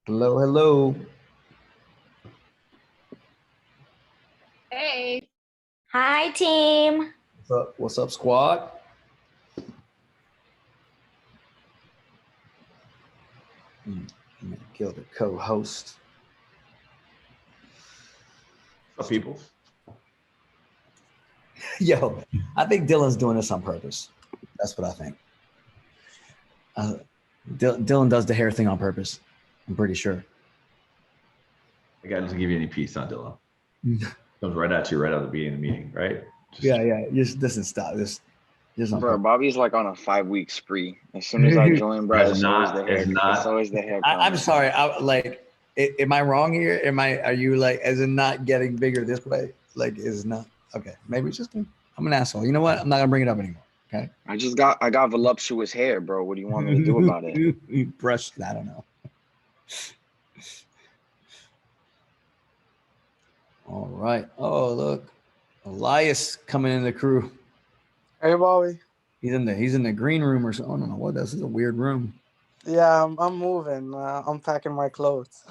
Hello, hello. Hey. Hi, team. What's up, squad? I'm gonna kill the co-host. Some people. Yo, I think Dylan's doing this on purpose. That's what I think. Dylan does the hair thing on purpose. I'm pretty sure. The guy doesn't give you any peace, huh, Dylan? Comes right at you right out of the beginning of the meeting, right? Yeah. Just doesn't stop. Just on Bro, purpose. Bobby's like on a 5-week spree. As soon as I join, bro, it's always the hair. It's always the hair. I'm sorry. Am I wrong here? Are you like, as in not getting bigger this way? Like, is not okay? Maybe it's just me. I'm an asshole. You know what? I'm not gonna bring it up anymore. Okay. I got voluptuous hair, bro. What do you want me to do about it? Brush. I don't know. All right. Oh, look, Elias coming in the crew. Hey, Bobby. He's in the green room or something. I don't know what. This is a weird room. Yeah, I'm moving. I'm packing my clothes.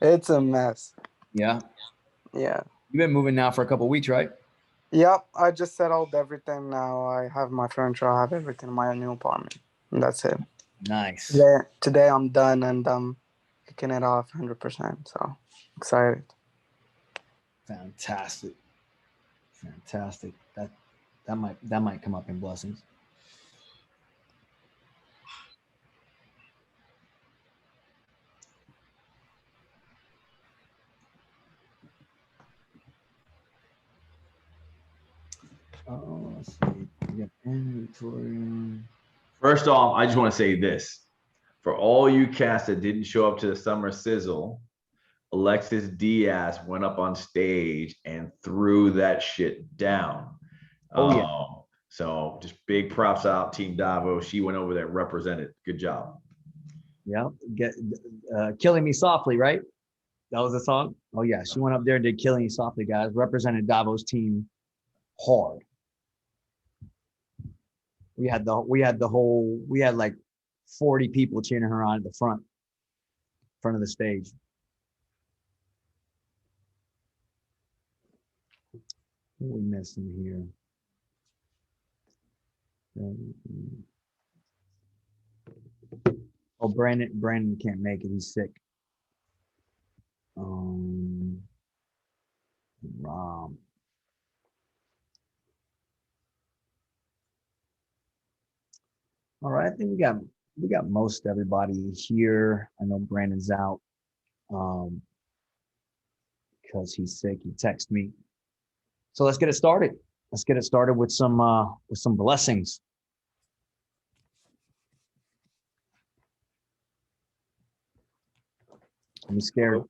It's a mess. Yeah. Yeah. You've been moving now for a couple of weeks, right? Yep. I just settled everything now. I have my furniture. I have everything in my new apartment. And that's it. Nice. Today I'm done and I'm kicking it off 100%. So excited. Fantastic. That might come up in blessings. Oh, let's see. We got inventory. First off, I just want to say this. For all you cats that didn't show up to the summer sizzle, Alexis Diaz went up on stage and threw that shit down. Oh, yeah. So just big props out, Team Davos. She went over there, represented. Good job. Yeah. Killing Me Softly, right? That was the song? Oh, yeah. She went up there and did Killing Me Softly, guys. Represented Davos team hard. We had like 40 people cheering her on at the front of the stage. What are we missing here? Oh, Brandon can't make it. He's sick. Rom. All right, I think we got most everybody here. I know Brandon's out because he's sick. He texted me. So let's get it started. Let's get it started with some blessings. I'm scared.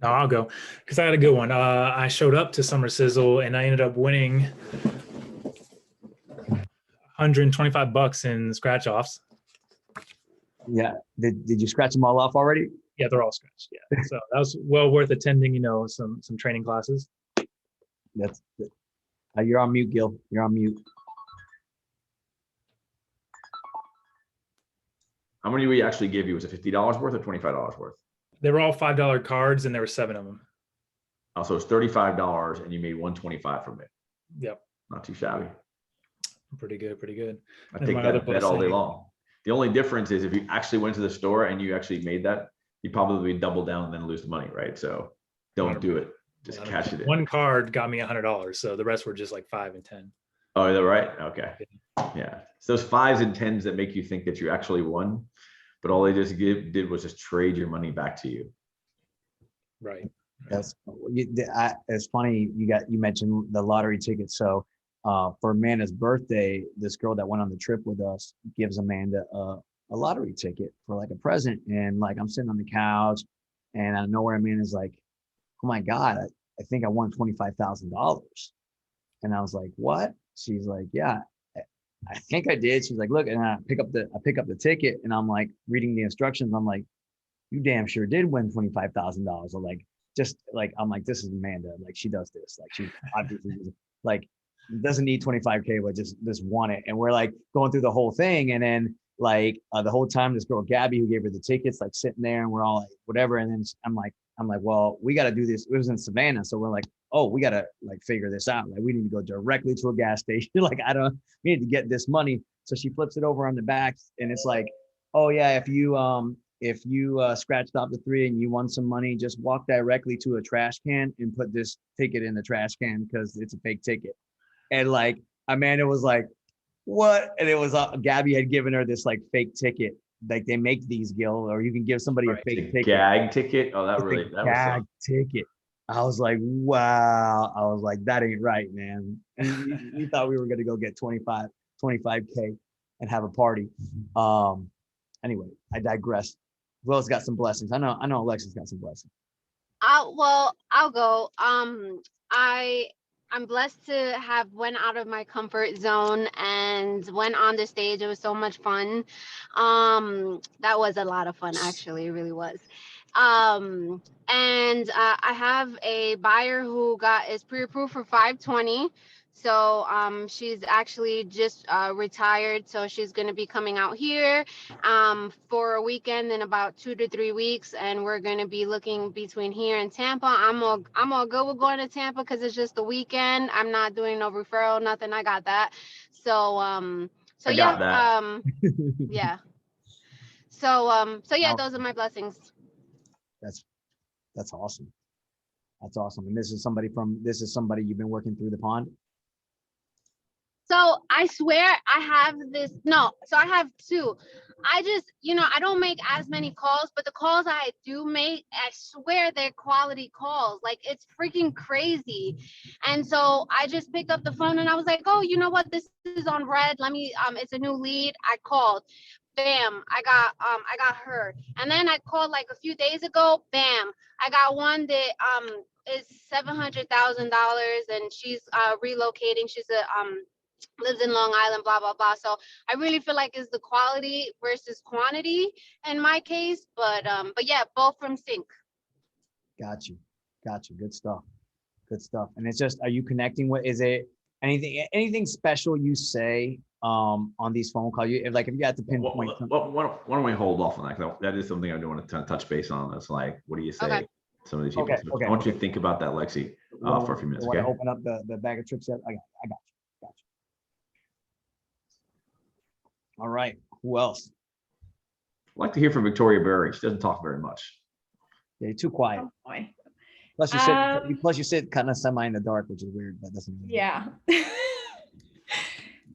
No, I'll go because I had a good one. I showed up to Summer Sizzle and I ended up winning $125 in scratch offs. Yeah. Did you scratch them all off already? Yeah, they're all scratched. Yeah. So that was well worth attending, some training classes. That's good. You're on mute, Gil. You're on mute. How many we actually give you? Was it $50 worth or $25 worth? They were all $5 cards and there were 7 of them. Also, it's $35 and you made $125 from it. Yep. Not too shabby. Pretty good. I take that bet all day long. The only difference is if you actually went to the store and you actually made that, you'd probably double down and then lose the money, right? So don't do it. Just cash it in. One card got me $100, so the rest were just like 5 and 10. Oh, is that right? Okay. Yeah. It's those 5s and 10s that make you think that you actually won, but all they just did was just trade your money back to you. Right. That's it's funny you mentioned the lottery ticket. So for Amanda's birthday, this girl that went on the trip with us gives Amanda a lottery ticket for like a present. And like I'm sitting on the couch and I know where Amanda's like, oh my God, I think I won $25,000. And I was like, what? She's like, yeah, I think I did. She's like, look, and I pick up the ticket and I'm like reading the instructions. I'm like, you damn sure did win $25,000. I'm like, I'm like, this is Amanda. Like she does this. Like she obviously like doesn't need 25K, but just want it. And we're like going through the whole thing. And then like the whole time, this girl Gabby, who gave her the tickets, like sitting there, and we're all like whatever. And then I'm like, well, we got to do this. It was in Savannah, so we're like, oh, we got to like figure this out. Like, we need to go directly to a gas station. Like, we need to get this money. So she flips it over on the back, and it's like, oh yeah, if you scratched off the 3 and you won some money, just walk directly to a trash can and put this ticket in the trash can because it's a fake ticket. And like Amanda was like, what? And it was Gabby had given her this like fake ticket. Like, they make these, Gil, or you can give somebody a fake ticket. Gag ticket. Oh, that It's really, a that gag was ticket. I was like, wow. I was like, that ain't right, man. And we thought we were gonna go get 25K and have a party. Anyway, I digress. Who else got some blessings? I know Alexis got some blessings. I'll go. I'm blessed to have went out of my comfort zone and went on the stage. It was so much fun. That was a lot of fun, actually. It really was. And I have a buyer who is pre-approved for 520. So she's actually just retired. So she's going to be coming out here for a weekend in about 2 to 3 weeks, and we're going to be looking between here and Tampa. I'm all good with going to Tampa because it's just the weekend. I'm not doing no referral, nothing. I got that. So I got that. yeah. So yeah, those are my blessings. That's awesome. That's awesome. And this is somebody you've been working through the pond. So I swear I have this. No, so I have 2. I just, I don't make as many calls, but the calls I do make, I swear they're quality calls. Like, it's freaking crazy. And so I just picked up the phone and I was like, oh, you know what? This is on red. Let me, it's a new lead. I called. Bam, I got her. And then I called like a few days ago. Bam, I got one that is $700,000, and she's relocating. She's lives in Long Island, blah blah blah. So I really feel like it's the quality versus quantity in my case. But yeah, both from sync. Got you. Good stuff. And it's just, are you connecting with? Is it anything special you say on these phone calls? If you had to pinpoint something. Why don't we hold off on that? 'Cause that is something I do want to touch base on. It's like, what do you say? Okay. Some of these people. Okay. I want you to think about that, Lexi, for a few minutes. Want Okay. to open up the bag of tricks? I got you. All right. Who else? I'd like to hear from Victoria Berry. She doesn't talk very much. Yeah, you're too quiet. Oh, boy. Plus you sit kind of semi in the dark, which is weird. That doesn't. Yeah.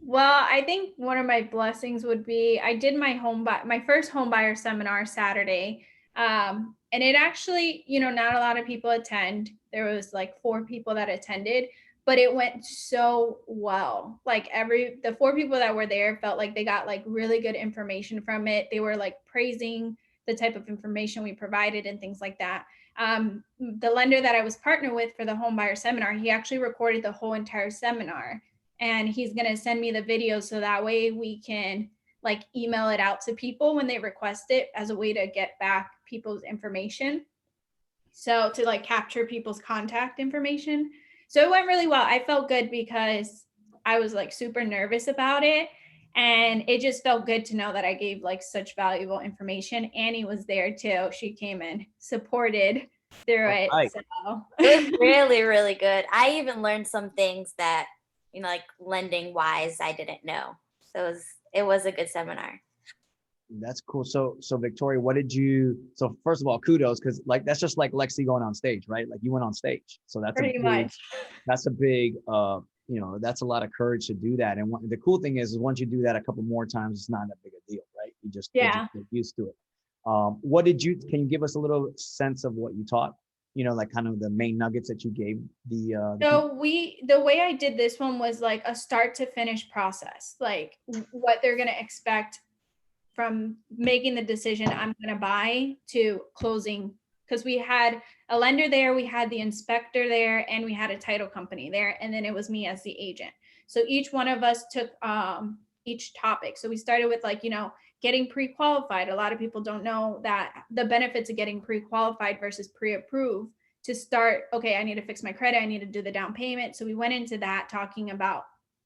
Well, I think one of my blessings would be I did my first home buyer seminar Saturday. And it actually, not a lot of people attend. There was like 4 people that attended, but it went so well. Like the 4 people that were there felt like they got like really good information from it. They were like praising the type of information we provided and things like that. The lender that I was partnered with for the home buyer seminar, he actually recorded the whole entire seminar, and he's going to send me the video so that way we can like email it out to people when they request it as a way to get back people's information. So to like capture people's contact information. So it went really well. I felt good because I was like super nervous about it. And it just felt good to know that I gave like such valuable information. Annie was there too. She came and supported through it. Right. So it was really, really good. I even learned some things that, like lending wise, I didn't know. So it was a good seminar. That's cool. So Victoria, so first of all, kudos, because like that's just like Lexi going on stage, right? Like you went on stage. So that's pretty much. That's a big that's a lot of courage to do that. And the cool thing is once you do that a couple more times, it's not that big a deal, right? You just get used to it. Can you give us a little sense of what you taught? Like kind of the main nuggets that you gave So the way I did this one was like a start to finish process, like what they're going to expect from making the decision I'm going to buy to closing. Because we had a lender there, we had the inspector there, and we had a title company there. And then it was me as the agent. So each one of us took each topic. So we started with like, getting pre-qualified. A lot of people don't know that the benefits of getting pre-qualified versus pre-approved to start. Okay, I need to fix my credit. I need to do the down payment. So we went into that talking about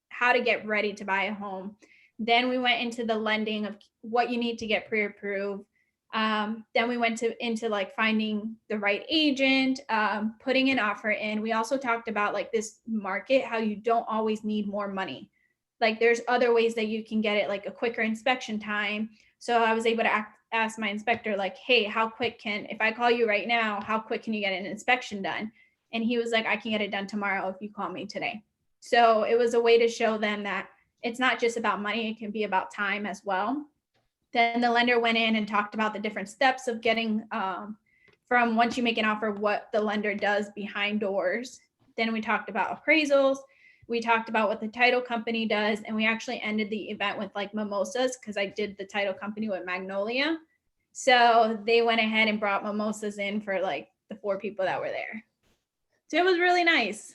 how to get ready to buy a home. Then we went into the lending of what you need to get pre-approved. Then we went into like finding the right agent, putting an offer in. We also talked about like this market, how you don't always need more money. Like there's other ways that you can get it, like a quicker inspection time. So I was able to ask my inspector, like, hey, how quick if I call you right now, how quick can you get an inspection done? And he was like, I can get it done tomorrow if you call me today. So it was a way to show them that it's not just about money, it can be about time as well. Then the lender went in and talked about the different steps of getting from once you make an offer, what the lender does behind doors. Then we talked about appraisals. We talked about what the title company does. And we actually ended the event with like mimosas because I did the title company with Magnolia. So they went ahead and brought mimosas in for like the 4 people that were there. So it was really nice.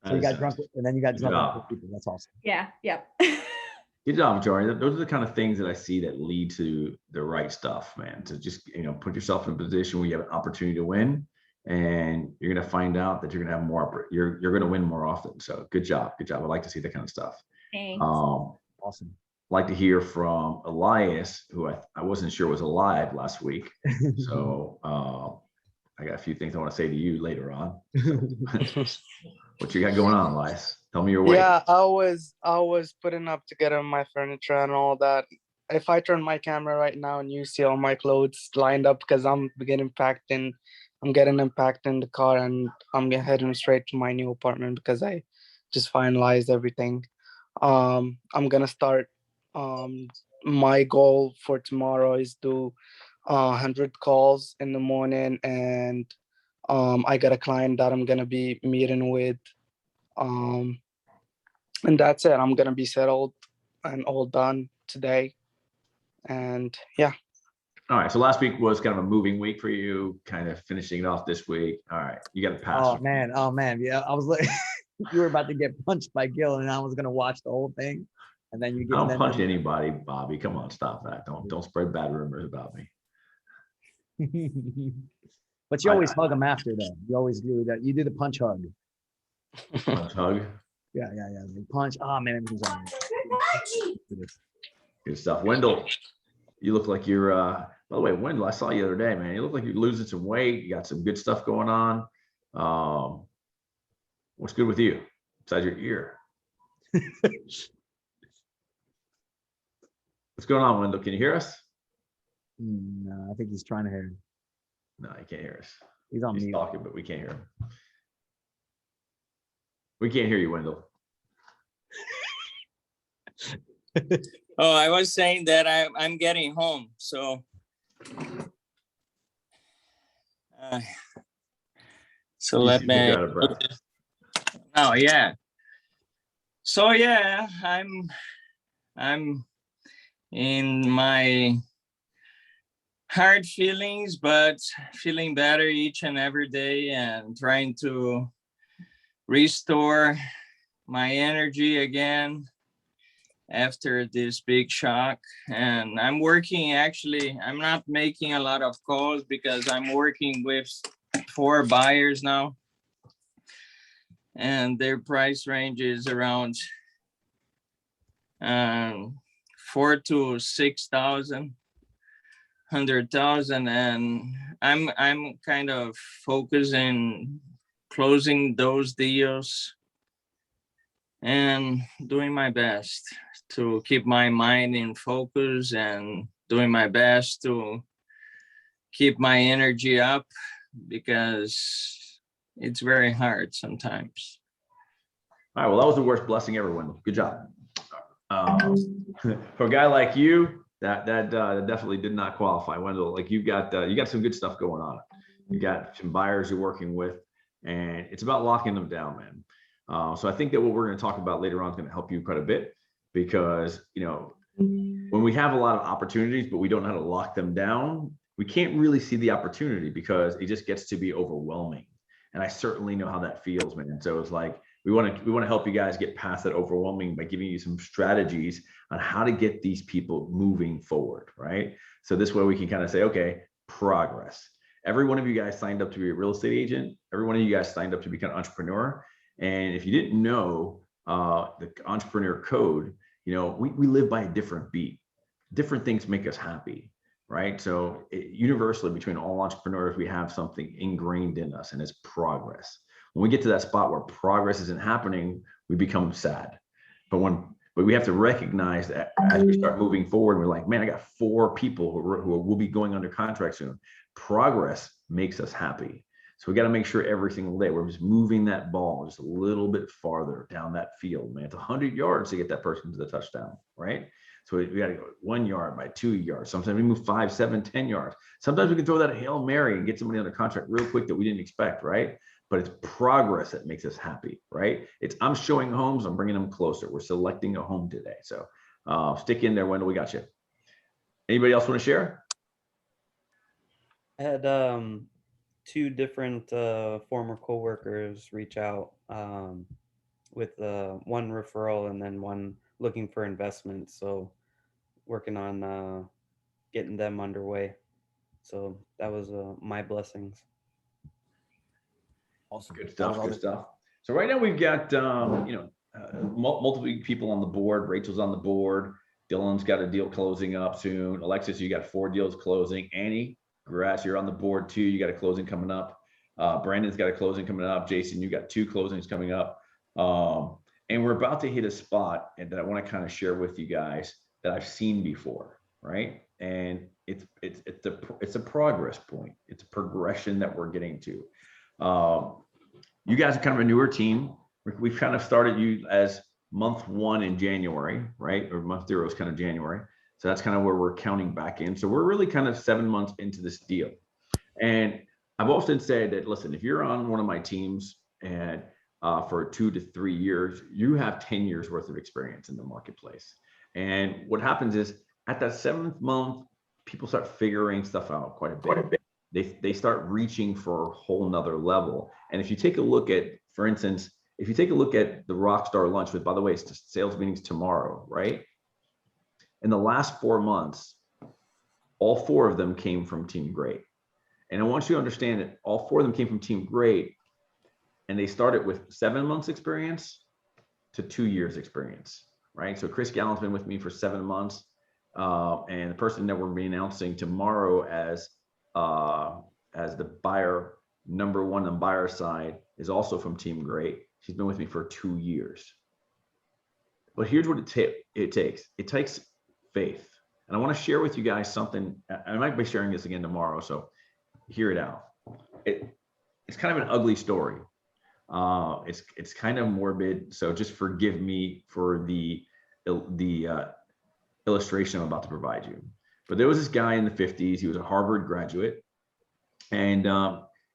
So you got drunk, and then you got drunk with people. That's awesome. Yeah. Yep. Good job, Jory. Those are the kind of things that I see that lead to the right stuff, man. To just, put yourself in a position where you have an opportunity to win, and you're going to find out that you're going to have more, you're going to win more often. So good job. Good job. I like to see that kind of stuff. Thanks. Awesome. Like to hear from Elias, who I wasn't sure was alive last week. So I got a few things I want to say to you later on. What you got going on, Elias? Tell me your way. Yeah, I was putting up together my furniture and all that. If I turn my camera right now and you see all my clothes lined up, because I'm getting packed in the car, and I'm heading straight to my new apartment because I just finalized everything. I'm gonna start. My goal for tomorrow is do 100 calls in the morning, and I got a client that I'm gonna be meeting with. And that's it. I'm gonna be settled and all done today. And yeah. All right. So last week was kind of a moving week for you, kind of finishing it off this week. All right. You got to pass. Oh man. Yeah. I was like, you were about to get punched by Gil, and I was gonna watch the whole thing. And then you get. I don't punch anybody, Bobby. Come on, stop that. Don't spread bad rumors about me. But you always hug them after though. You always do that. You do the punch hug. Punch hug. Yeah. Like punch. Oh man, everything's all right. Good stuff. Wendell, you look like you're by the way, Wendell, I saw you the other day, man. You look like you're losing some weight. You got some good stuff going on. What's good with you besides your ear? What's going on, Wendell? Can you hear us? No, I think he's trying to hear. No, he can't hear us. He's on mute. Talking, but we can't hear him. We can't hear you, Wendell. Oh, I was saying that I'm getting home, so let me. Oh yeah. So yeah, I'm in my hard feelings, but feeling better each and every day, and trying to restore my energy again after this big shock. And I'm working, actually, I'm not making a lot of calls because I'm working with 4 buyers now, and their price range is around 4 to 6,000, 100,000, and I'm kind of focusing closing those deals and doing my best to keep my mind in focus, and doing my best to keep my energy up, because it's very hard sometimes. All right, well, that was the worst blessing ever, Wendell. Good job. For a guy like you, that definitely did not qualify, Wendell. Like you got some good stuff going on. You got some buyers you're working with, and it's about locking them down, man. So I think that what we're going to talk about later on is going to help you quite a bit, because when we have a lot of opportunities but we don't know how to lock them down, we can't really see the opportunity because it just gets to be overwhelming. And I certainly know how that feels, man. So it's like we want to help you guys get past that overwhelming by giving you some strategies on how to get these people moving forward, right? So this way we can kind of say, okay, progress. Every one of you guys signed up to be a real estate agent. Every one of you guys signed up to become an entrepreneur. And if you didn't know the entrepreneur code, you know, we live by a different beat. Different things make us happy, right? So universally between all entrepreneurs, we have something ingrained in us, and it's progress. When we get to that spot where progress isn't happening, we become sad. But we have to recognize that as we start moving forward, we're like, man, I got 4 people who will be going under contract soon. Progress makes us happy. So we got to make sure every single day we're just moving that ball just a little bit farther down that field, man. It's 100 yards to get that person to the touchdown, right? So we got to go 1 yard by 2 yards. Sometimes we move 5, 7, 10 yards. Sometimes we can throw that Hail Mary and get somebody under contract real quick that we didn't expect, right? But it's progress that makes us happy, right? It's I'm showing homes, I'm bringing them closer. We're selecting a home today. So stick in there, Wendell, we got you. Anybody else want to share? I had 2 different former coworkers reach out with one referral and then one looking for investment. So working on getting them underway. So that was my blessings. Awesome. Good stuff. Good stuff. So right now we've got multiple people on the board. Rachel's on the board. Dylan's got a deal closing up soon. Alexis, you got 4 deals closing. Annie, congrats, you're on the board too. You got a closing coming up. Brandon's got a closing coming up. Jason, you got 2 closings coming up. And we're about to hit a spot that I want to kind of share with you guys that I've seen before, right? And it's a progress point. It's a progression that we're getting to. You guys are kind of a newer team. We've kind of started you as month 1 in January, right? Or month 0 is kind of January. So that's kind of where we're counting back in. So we're really kind of 7 months into this deal. And I've often said that, listen, if you're on one of my teams and for 2 to 3 years, you have 10 years worth of experience in the marketplace. And what happens is at that 7th month, people start figuring stuff out quite a bit. They start reaching for a whole nother level. And if you take a look at, for instance, if you take a look at the Rockstar Lunch, which by the way, it's sales meetings tomorrow, right? In the last 4 months, all 4 of them came from Team Great. And I want you to understand that all 4 of them came from Team Great, and they started with 7 months experience to 2 years experience, right? So Chris Gallen's been with me for 7 months. And the person that we're announcing tomorrow as the buyer, number 1 on buyer side, is also from Team Great. She's been with me for 2 years. But here's what it takes. It takes faith. And I want to share with you guys something. I might be sharing this again tomorrow, so hear it out. It's kind of an ugly story. It's kind of morbid, so just forgive me for the illustration I'm about to provide you. But there was this guy in the 50s. He was a Harvard graduate, and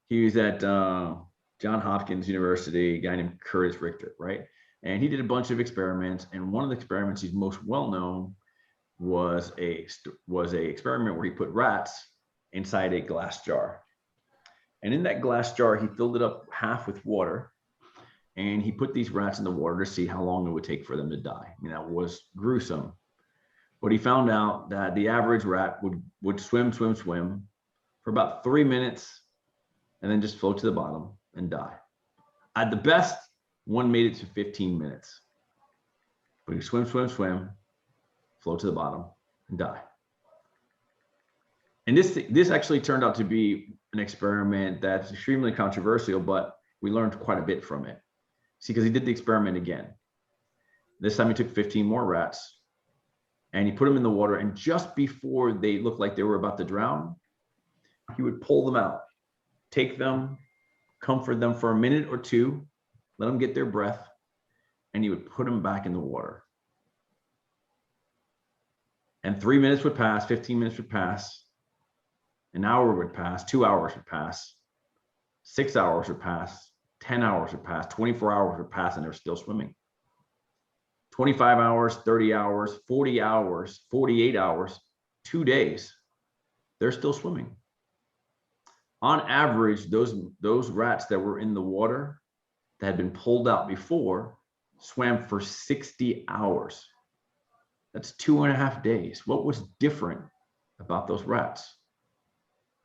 he was at Johns Hopkins University, a guy named Curtis Richter, right? And he did a bunch of experiments, and one of the experiments he's most well known was a experiment where he put rats inside a glass jar. And in that glass jar, he filled it up half with water, and he put these rats in the water to see how long it would take for them to die. I mean, that was gruesome. But he found out that the average rat would swim for about 3 minutes and then just float to the bottom and die. At the best, one made it to 15 minutes. But he swim, float to the bottom and die. And this actually turned out to be an experiment that's extremely controversial, but we learned quite a bit from it. See, because he did the experiment again. This time he took 15 more rats and he put them in the water, and just before they looked like they were about to drown, he would pull them out, take them, comfort them for a minute or 2, let them get their breath, and he would put them back in the water. And 3 minutes would pass, 15 minutes would pass, an hour would pass, 2 hours would pass, 6 hours would pass, 10 hours would pass, 24 hours would pass, and they're still swimming. 25 hours, 30 hours, 40 hours, 48 hours, 2 days, they're still swimming. On average, those rats that were in the water that had been pulled out before swam for 60 hours. That's 2.5 days. What was different about those rats?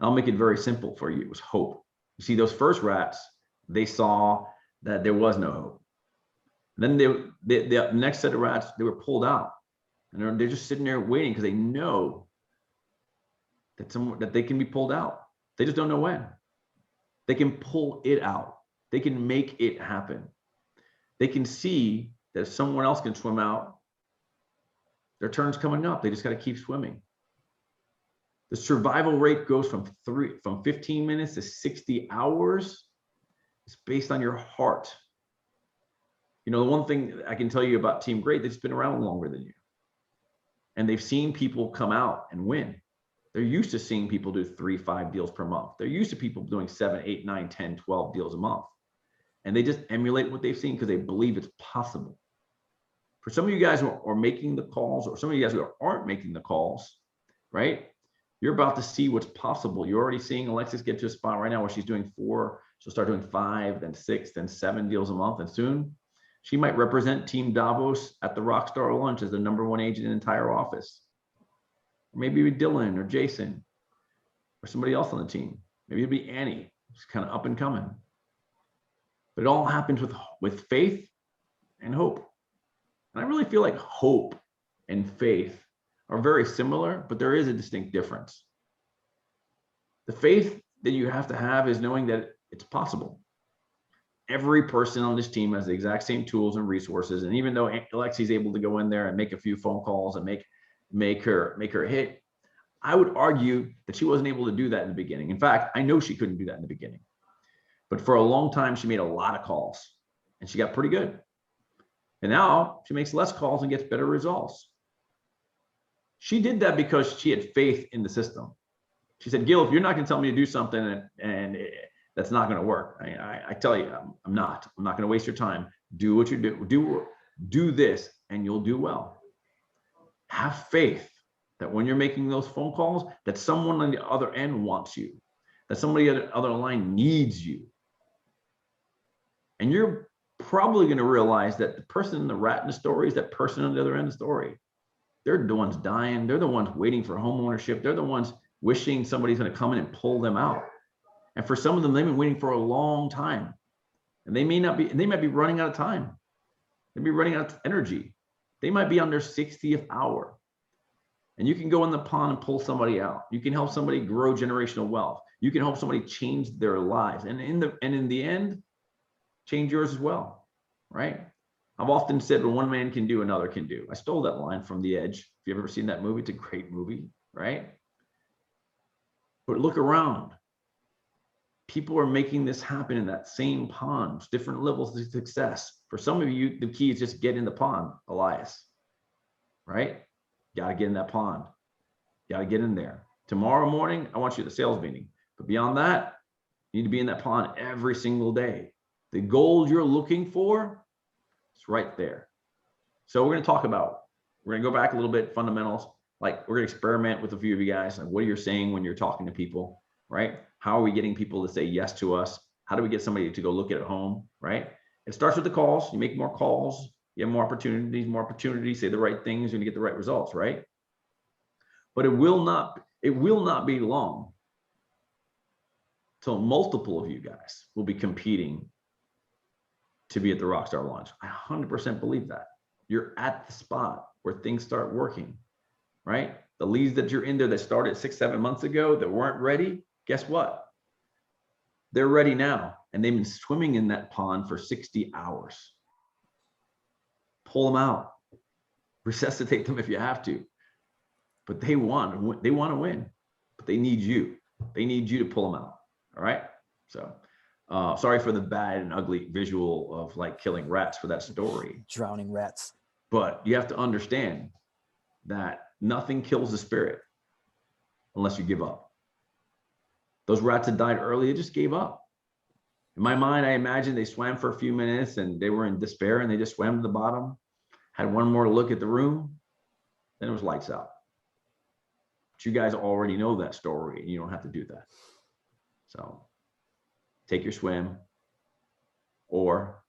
I'll make it very simple for you. It was hope. You see, those first rats, they saw that there was no hope. Then the next set of rats, they were pulled out And they're just sitting there waiting because they know that they can be pulled out. They just don't know when. They can pull it out. They can make it happen. They can see that if someone else can swim out, their turn's coming up. They just got to keep swimming. The survival rate goes from 15 minutes to 60 hours. It's based on your heart. You know, the one thing I can tell you about Team Great, they've been around longer than you. And they've seen people come out and win. They're used to seeing people do 3-5 deals per month. They're used to people doing 7, 8, 9, 10, 12 deals a month. And they just emulate what they've seen because they believe it's possible. For some of you guys who are making the calls, or some of you guys who aren't making the calls, right? You're about to see what's possible. You're already seeing Alexis get to a spot right now where she's doing 4. She'll start doing 5, then 6, then 7 deals a month. And soon she might represent Team Davos at the Rockstar Lunch as the #1 agent in the entire office. Or maybe it'll be Dylan or Jason or somebody else on the team. Maybe it'll be Annie. She's kind of up and coming. But it all happens with faith and hope. And I really feel like hope and faith are very similar, but there is a distinct difference. The faith that you have to have is knowing that it's possible. Every person on this team has the exact same tools and resources. And even though Alexi's able to go in there and make a few phone calls and make her hit, I would argue that she wasn't able to do that in the beginning. In fact, I know she couldn't do that in the beginning. But for a long time, she made a lot of calls and she got pretty good. And now she makes less calls and gets better results. She did that because she had faith in the system. She said, Gil, if you're not going to tell me to do something and that's not going to work, I tell you, I'm not going to waste your time. Do what you do this and you'll do well. Have faith that when you're making those phone calls, that someone on the other end wants you, that somebody on the other line needs you. And you're probably going to realize that the person in the rat in the story is that person on the other end of the story. They're the ones dying. They're the ones waiting for home ownership. They're the ones wishing somebody's going to come in and pull them out. And for some of them, they've been waiting for a long time. And they might be running out of time. They'd be running out of energy. They might be on their 60th hour. And you can go in the pond and pull somebody out. You can help somebody grow generational wealth. You can help somebody change their lives. And in the end, change yours as well, right? I've often said what one man can do, another can do. I stole that line from The Edge. If you've ever seen that movie, it's a great movie, right? But look around. People are making this happen in that same pond, different levels of success. For some of you, the key is just get in the pond, Elias, right? Got to get in that pond. Got to get in there. Tomorrow morning, I want you at the sales meeting. But beyond that, you need to be in that pond every single day. The goal you're looking for, it's right there. So we're going to go back a little bit, fundamentals. Like we're going to experiment with a few of you guys. Like what are you saying when you're talking to people, right? How are we getting people to say yes to us? How do we get somebody to go look at home, right? It starts with the calls. You make more calls. You have more opportunities, say the right things, and you get the right results, right? But it will not be long till multiple of you guys will be competing to be at the Rockstar launch. I 100% believe that. You're at the spot where things start working, right? The leads that you're in there that started 6-7 months ago that weren't ready, guess what? They're ready now. And they've been swimming in that pond for 60 hours. Pull them out. Resuscitate them if you have to. But they want to win. But they need you. They need you to pull them out. All right? So sorry for the bad and ugly visual of like killing rats for that story. Drowning rats. But you have to understand that nothing kills the spirit unless you give up. Those rats that died early, they just gave up. In my mind, I imagine they swam for a few minutes and they were in despair and they just swam to the bottom, had one more look at the room, then it was lights out. But you guys already know that story and you don't have to do that. So take your swim or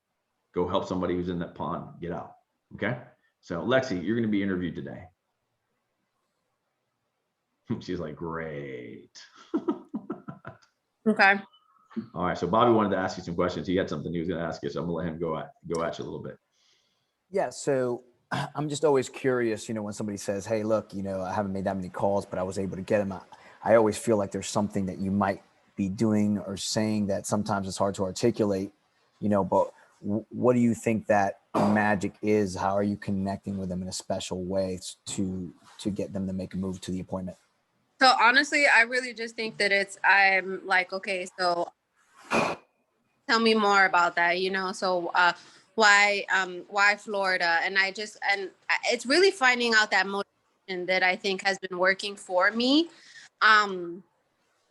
go help somebody who's in that pond get out. Okay? So Lexi, you're going to be interviewed today. She's like, great. Okay. All right. So Bobby wanted to ask you some questions. He had something he was going to ask you. So I'm going to let him go at you a little bit. Yeah. So I'm just always curious, when somebody says, hey, look, I haven't made that many calls, but I was able to get them. I always feel like there's something that you might be doing or saying that sometimes it's hard to articulate, but what do you think that magic is? How are you connecting with them in a special way to get them to make a move to the appointment? So honestly, I really just think that I'm like, okay, so tell me more about that, so why Florida? And it's really finding out that motivation that I think has been working for me,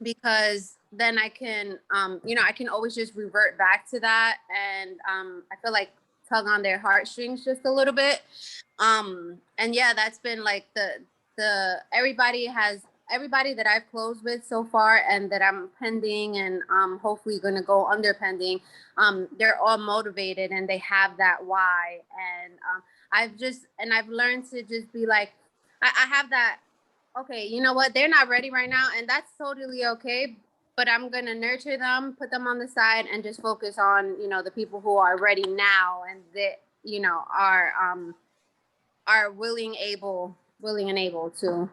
because then I can I can always just revert back to that, and I feel like tug on their heartstrings just a little bit, and yeah, that's been like the everybody that I've closed with so far and that I'm pending and hopefully going to go under pending, they're all motivated and they have that why. And I've learned to just be like, I have that, okay, you know what? They're not ready right now, and that's totally okay. But I'm going to nurture them, put them on the side, and just focus on, the people who are ready now and that, are willing and able to.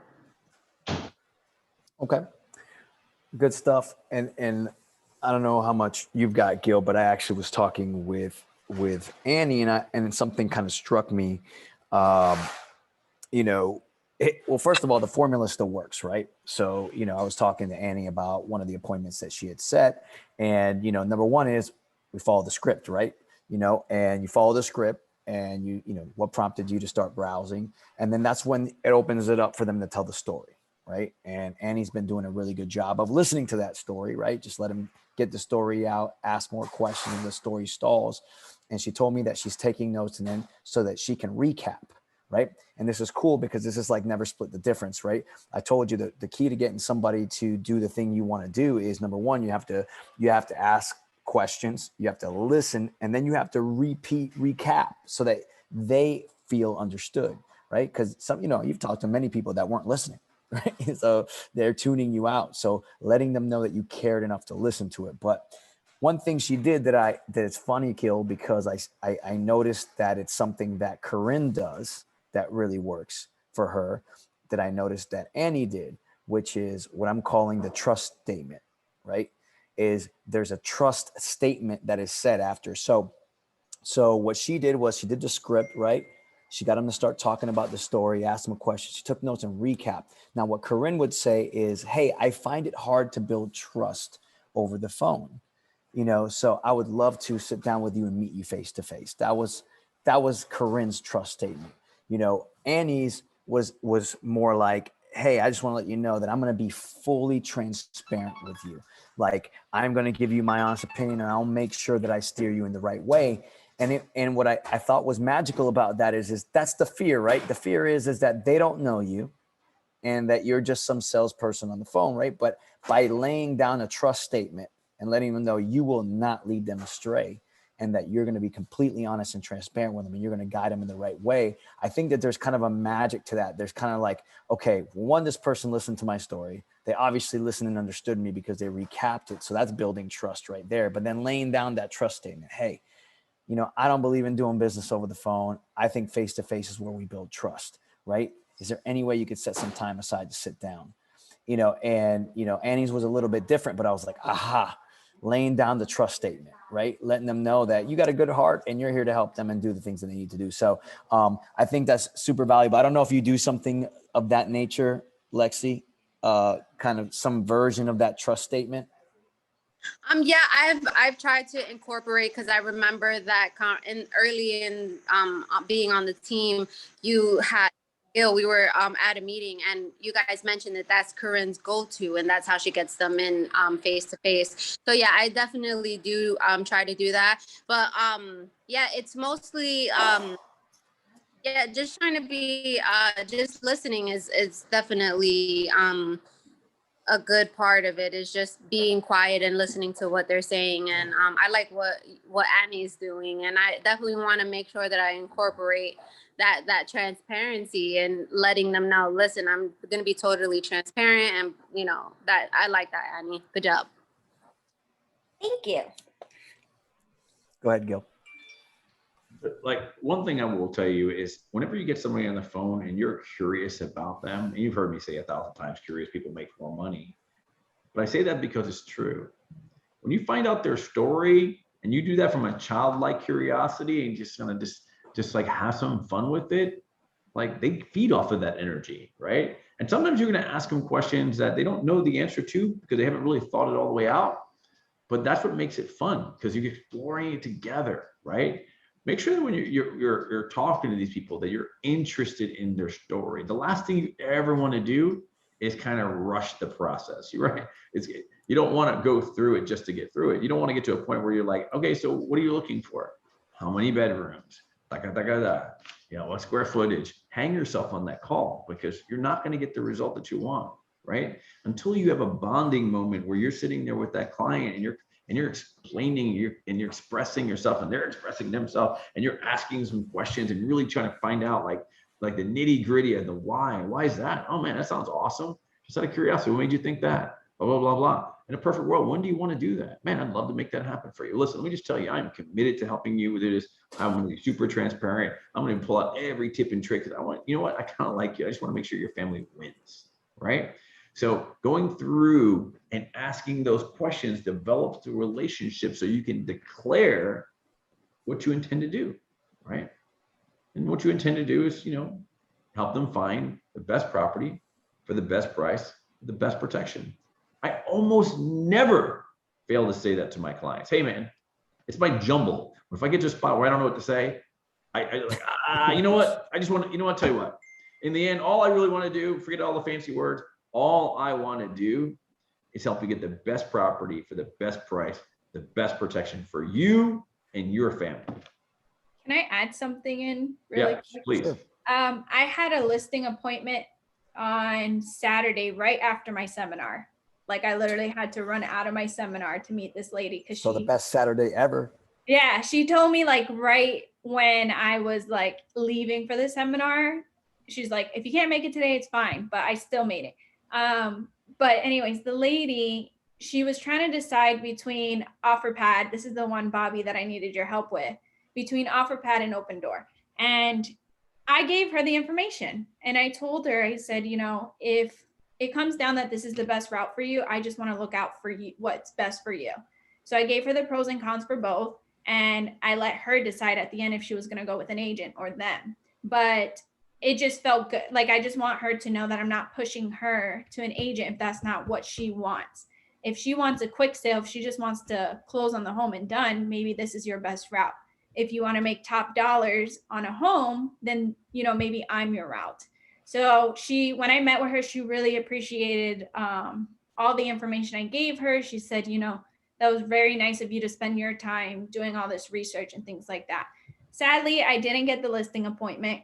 Okay. Good stuff. And I don't know how much you've got, Gil, but I actually was talking with Annie, and something kind of struck me. Well, first of all, the formula still works, right? So, I was talking to Annie about one of the appointments that she had set, and number one is we follow the script, right? And you follow the script, and you what prompted you to start browsing, and then that's when it opens it up for them to tell the story. Right. And Annie's been doing a really good job of listening to that story, right? Just let him get the story out, ask more questions, and the story stalls. And she told me that she's taking notes and then so that she can recap, right? And this is cool because this is like never split the difference, right? I told you that the key to getting somebody to do the thing you want to do is, number one, you have to ask questions, you have to listen, and then you have to recap so that they feel understood, right? Because you've talked to many people that weren't listening. Right. So they're tuning you out. So letting them know that you cared enough to listen to it. But one thing she did that it's funny, Gil, because I noticed that it's something that Corinne does that really works for her, that I noticed that Annie did, which is what I'm calling the trust statement, right? Is there's a trust statement that is said after. So what she did was she did the script, right? She got him to start talking about the story, asked him a question. She took notes and recap. Now, what Corinne would say is, hey, I find it hard to build trust over the phone. So I would love to sit down with you and meet you face to face. That was Corinne's trust statement. Annie's was more like, hey, I just want to let you know that I'm going to be fully transparent with you. Like, I'm going to give you my honest opinion, and I'll make sure that I steer you in the right way. And what I thought was magical about that is that's the fear, right? The fear is that they don't know you and that you're just some salesperson on the phone, right? But by laying down a trust statement and letting them know you will not lead them astray and that you're going to be completely honest and transparent with them and you're going to guide them in the right way, I think that there's kind of a magic to that. There's kind of like, okay, one, this person listened to my story. They obviously listened and understood me because they recapped it. So that's building trust right there. But then laying down that trust statement, hey, I don't believe in doing business over the phone. I think face-to-face is where we build trust, right? Is there any way you could set some time aside to sit down? Annie's was a little bit different, but I was like, aha, laying down the trust statement, right? Letting them know that you got a good heart and you're here to help them and do the things that they need to do. So I think that's super valuable. I don't know if you do something of that nature, Lexi, kind of some version of that trust statement. Yeah, I've tried to incorporate, because I remember that early in being on the team, you had Gil, we were at a meeting and you guys mentioned that that's Corinne's go-to and that's how she gets them in face to face. So yeah, I definitely do try to do that. But yeah, it's mostly yeah, just trying to be just listening is definitely a good part of it, is just being quiet and listening to what they're saying. And I like what Annie's doing, and I definitely want to make sure that I incorporate that transparency and letting them know, listen, I'm going to be totally transparent, and that I like that, Annie. Good job. Thank you. Go ahead, Gil. like one thing I will tell you is whenever you get somebody on the phone and you're curious about them, and you've heard me say 1,000 times, curious people make more money. But I say that because it's true. When you find out their story and you do that from a childlike curiosity and just kind of just like have some fun with it, like they feed off of that energy, right? And sometimes you're going to ask them questions that they don't know the answer to because they haven't really thought it all the way out. But that's what makes it fun because you're exploring it together, right? Make sure that when you're talking to these people that you're interested in their story. The last thing you ever want to do is kind of rush the process. You're right. You don't want to go through it just to get through it. You don't want to get to a point where you're like, okay, so what are you looking for? How many bedrooms? You know, what square footage? Hang yourself on that call because you're not going to get the result that you want, right? Until you have a bonding moment where you're sitting there with that client and you're explaining, and you're expressing yourself and they're expressing themselves and you're asking some questions and really trying to find out like the nitty gritty of the why. Why is that? Oh man, that sounds awesome. Just out of curiosity, what made you think that? Blah, blah, blah, blah. In a perfect world, when do you want to do that? Man, I'd love to make that happen for you. Listen, let me just tell you, I'm committed to helping you with this. I'm going to be super transparent. I'm going to pull out every tip and trick because I want, you know what? I kind of like you. I just want to make sure your family wins, right? So going through and asking those questions develops the relationship so you can declare what you intend to do, right? And what you intend to do is, you know, help them find the best property for the best price, the best protection. I almost never fail to say that to my clients. Hey man, it's my jumble. If I get to a spot where I don't know what to say, I like, you know what? I just want to, you know what, tell you what, in the end, all I really want to do, forget all the fancy words, all I want to do is help you get the best property for the best price, the best protection for you and your family. Can I add something in really quick? Please. I had a listing appointment on Saturday right after my seminar. Like I literally had to run out of my seminar to meet this lady because the best Saturday ever. Yeah, she told me like right when I was like leaving for the seminar, she's like, if you can't make it today, it's fine, but I still made it. But anyways, the lady, she was trying to decide between OfferPad. This is the one, Bobby, that I needed your help with, between OfferPad and Open Door. And I gave her the information and I told her, I said, you know, if it comes down that this is the best route for you, I just want to look out for you, what's best for you. So I gave her the pros and cons for both. And I let her decide at the end if she was going to go with an agent or them. But it just felt good. Like, I just want her to know that I'm not pushing her to an agent if that's not what she wants. If she wants a quick sale, if she just wants to close on the home and done, maybe this is your best route. If you want to make top dollars on a home, then, you know, maybe I'm your route. So when I met with her, she really appreciated all the information I gave her. She said, you know, that was very nice of you to spend your time doing all this research and things like that. Sadly, I didn't get the listing appointment,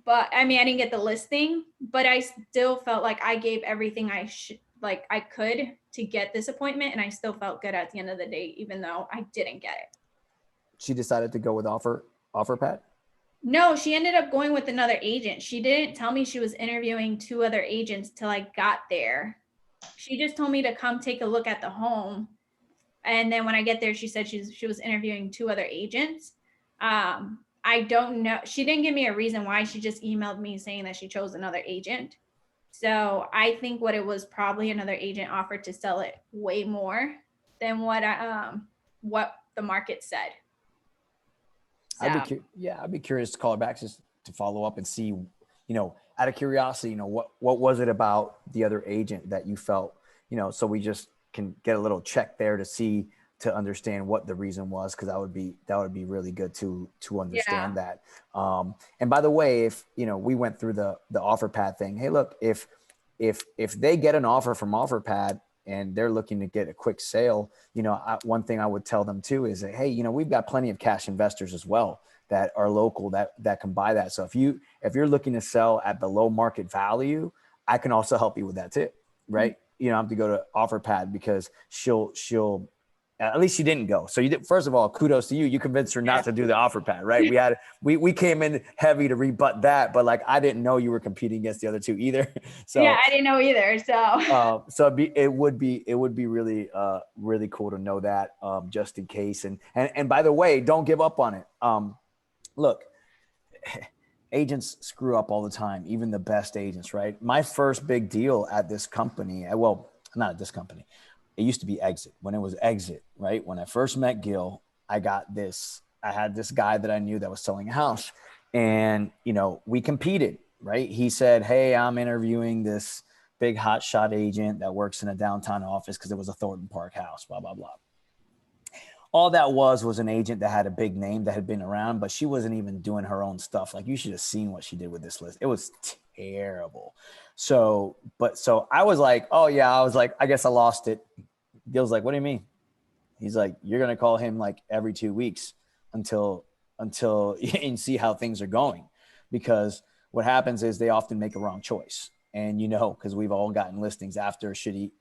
but I mean, I didn't get the listing, but I still felt like I gave everything I could to get this appointment. And I still felt good at the end of the day, even though I didn't get it. She decided to go with OfferPad? No, she ended up going with another agent. She didn't tell me she was interviewing 2 other agents till I got there. She just told me to come take a look at the home. And then when I get there, she said she was interviewing 2 other agents. I don't know. She didn't give me a reason why. She just emailed me saying that she chose another agent. So I think what it was, probably another agent offered to sell it way more than what the market said. So. I'd be curious to call her back just to follow up and see, you know, out of curiosity, you know, what was it about the other agent that you felt, you know, so we just can get a little check there to understand what the reason was, because that would be really good to understand that. And by the way, if you know, we went through the OfferPad thing. Hey, look, if they get an offer from OfferPad and they're looking to get a quick sale, you know, one thing I would tell them too is that, hey, you know, we've got plenty of cash investors as well that are local that can buy that. So if you're looking to sell at below market value, I can also help you with that too, right? Mm-hmm. You don't have to go to OfferPad because she'll at least she didn't go. So you did, first of all, kudos to you. You convinced her not to do the OfferPad, right? We came in heavy to rebut that, but like, I didn't know you were competing against the other 2 either. So yeah, I didn't know either. So, it would be really, really cool to know that, just in case. And by the way, don't give up on it. look, agents screw up all the time, even the best agents, right? My first big deal at this company, well, not at this company, it used to be Exit. When it was Exit, right? When I first met Gil, I had this guy that I knew that was selling a house, and, you know, we competed, right? He said, hey, I'm interviewing this big hotshot agent that works in a downtown office because it was a Thornton Park house, blah, blah, blah. All that was an agent that had a big name that had been around, but she wasn't even doing her own stuff. Like, you should have seen what she did with this list. It was terrible. So I was like, oh yeah, I guess I lost it. Gil's like, what do you mean? He's like, you're going to call him like every 2 weeks until and see how things are going. Because what happens is they often make a wrong choice. And, you know, because we've all gotten listings after a shitty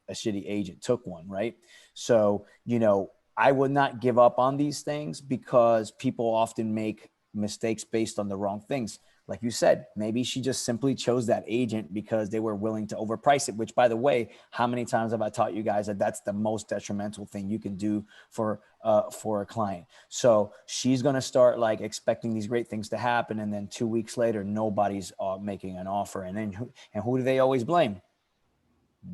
agent took one, right? So, you know, I would not give up on these things because people often make mistakes based on the wrong things. Like you said, maybe she just simply chose that agent because they were willing to overprice it, which, by the way, how many times have I taught you guys that that's the most detrimental thing you can do for a client? So she's going to start like expecting these great things to happen. And then 2 weeks later, nobody's making an offer. And then who do they always blame?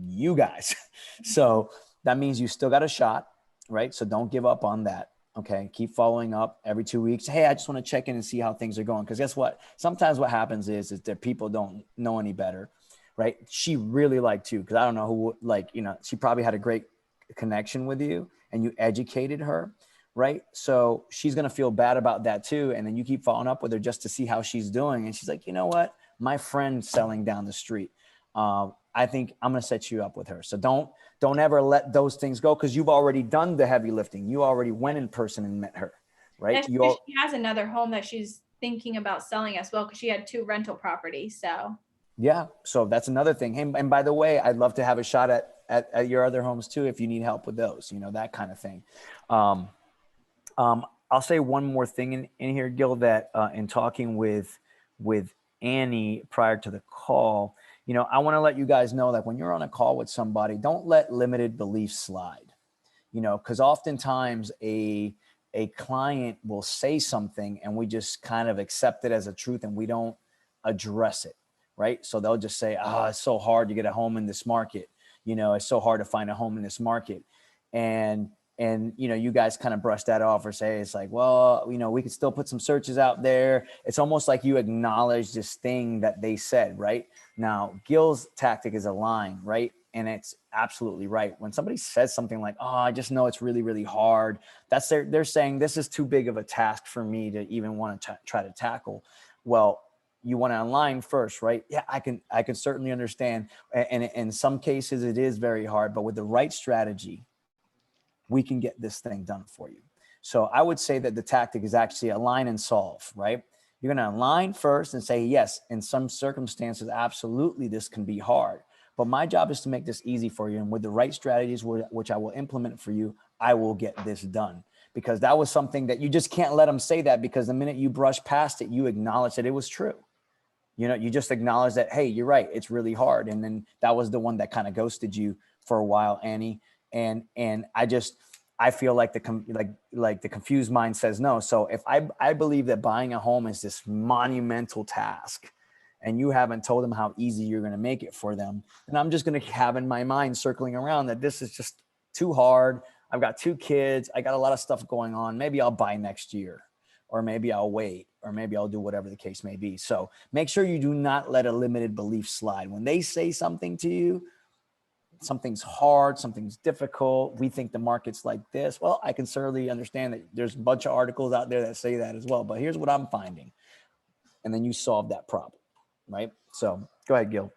You guys. So that means you still got a shot, right? So don't give up on that. Okay. Keep following up every 2 weeks. Hey, I just want to check in and see how things are going. Cause guess what? Sometimes what happens is that people don't know any better, right? She really liked you. Cause I don't know who, like, you know, she probably had a great connection with you and you educated her, right? So she's going to feel bad about that too. And then you keep following up with her just to see how she's doing. And she's like, you know what? My friend's selling down the street. I think I'm going to set you up with her. So don't ever let those things go, because you've already done the heavy lifting. You already went in person and met her, right? She has another home that she's thinking about selling as well, because she had 2 rental properties. So yeah, so that's another thing. Hey, and by the way, I'd love to have a shot at your other homes too if you need help with those, you know, that kind of thing. I'll say one more thing in here, Gil, that in talking with Annie prior to the call, you know, I want to let you guys know that when you're on a call with somebody, don't let limited beliefs slide, you know, because oftentimes a client will say something and we just kind of accept it as a truth and we don't address it, right? So they'll just say, it's so hard to get a home in this market. You know, it's so hard to find a home in this market. And, you know, you guys kind of brush that off or say, it's like, well, you know, we could still put some searches out there. It's almost like you acknowledge this thing that they said, right? Now, Gil's tactic is a line, right? And it's absolutely right. When somebody says something like, I just know it's really, really hard, that's they're saying this is too big of a task for me to even want to try to tackle. Well, you want to align first, right? Yeah, I can certainly understand. And in some cases it is very hard, but with the right strategy, we can get this thing done for you. So I would say that the tactic is actually align and solve, right? You're going to align first and say, yes, in some circumstances, absolutely, this can be hard. But my job is to make this easy for you. And with the right strategies, which I will implement for you, I will get this done. Because that was something that you just can't let them say that, because the minute you brush past it, you acknowledge that it was true. You know, you just acknowledge that, hey, you're right, it's really hard. And then that was the one that kind of ghosted you for a while, Annie. And I feel like the confused mind says no. So if I believe that buying a home is this monumental task and you haven't told them how easy you're going to make it for them, then I'm just going to have in my mind circling around that this is just too hard. I've got 2 kids. I got a lot of stuff going on. Maybe I'll buy next year, or maybe I'll wait, or maybe I'll do whatever the case may be. So make sure you do not let a limited belief slide. When they say something to you, something's hard, something's difficult, we think the market's like this. Well, I can certainly understand that there's a bunch of articles out there that say that as well, but here's what I'm finding. And then you solve that problem, right? So go ahead, Gil.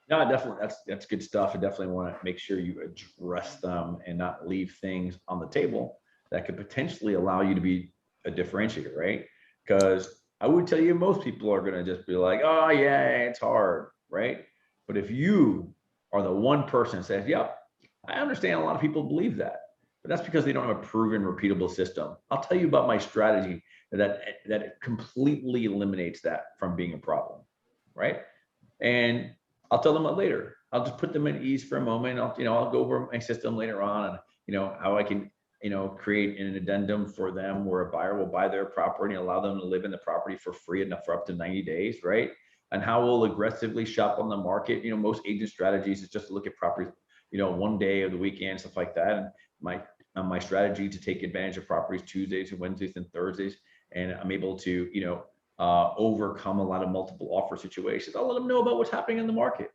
No, definitely. That's good stuff. I definitely want to make sure you address them and not leave things on the table that could potentially allow you to be a differentiator, right? Because I would tell you, most people are going to just be like, oh yeah, it's hard, right? But if you are the one person that says, yep, I understand a lot of people believe that, but that's because they don't have a proven, repeatable system. I'll tell you about my strategy that completely eliminates that from being a problem, right? And I'll tell them that later. I'll just put them at ease for a moment. I'll go over my system later on, and how I can create an addendum for them where a buyer will buy their property and allow them to live in the property for free enough for up to 90 days, right? And how we'll aggressively shop on the market. Most agent strategies is just to look at properties, one day of the weekend, stuff like that. And my strategy to take advantage of properties Tuesdays and Wednesdays and Thursdays, and I'm able to, overcome a lot of multiple offer situations. I'll let them know about what's happening in the market,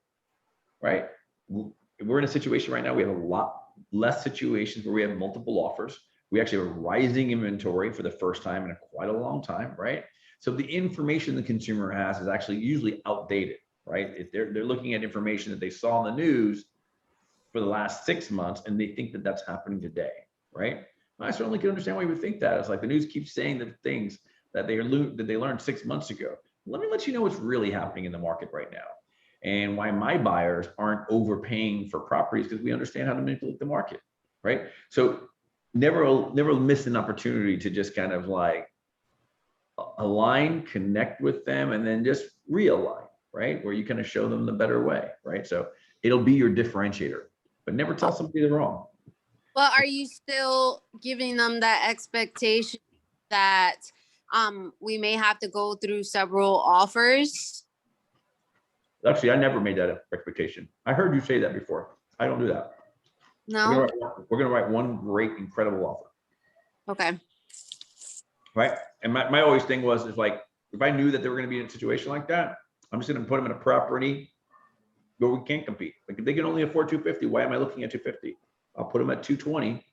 right? We're in a situation right now, we have a lot less situations where we have multiple offers. We actually have a rising inventory for the first time in quite a long time, right? So the information the consumer has is actually usually outdated, right? If they're looking at information that they saw in the news for the last 6 months, and they think that that's happening today, right? I certainly can understand why you would think that. It's like the news keeps saying the things that they learned 6 months ago. Let me let you know what's really happening in the market right now, and why my buyers aren't overpaying for properties, because we understand how to manipulate the market, right? So never miss an opportunity to just kind of like align, connect with them, and then just realign, right? Where you kind of show them the better way, right? So it'll be your differentiator, but never tell somebody they're wrong. Well, are you still giving them that expectation that we may have to go through several offers? Actually, I never made that expectation. I heard you say that before. I don't do that. No. We're gonna write one great, incredible offer. Okay. Right. And my always thing was, is like, if I knew that they were going to be in a situation like that, I'm just going to put them in a property where we can't compete. Like if they can only afford 250, why am I looking at 250? I'll put them at 220,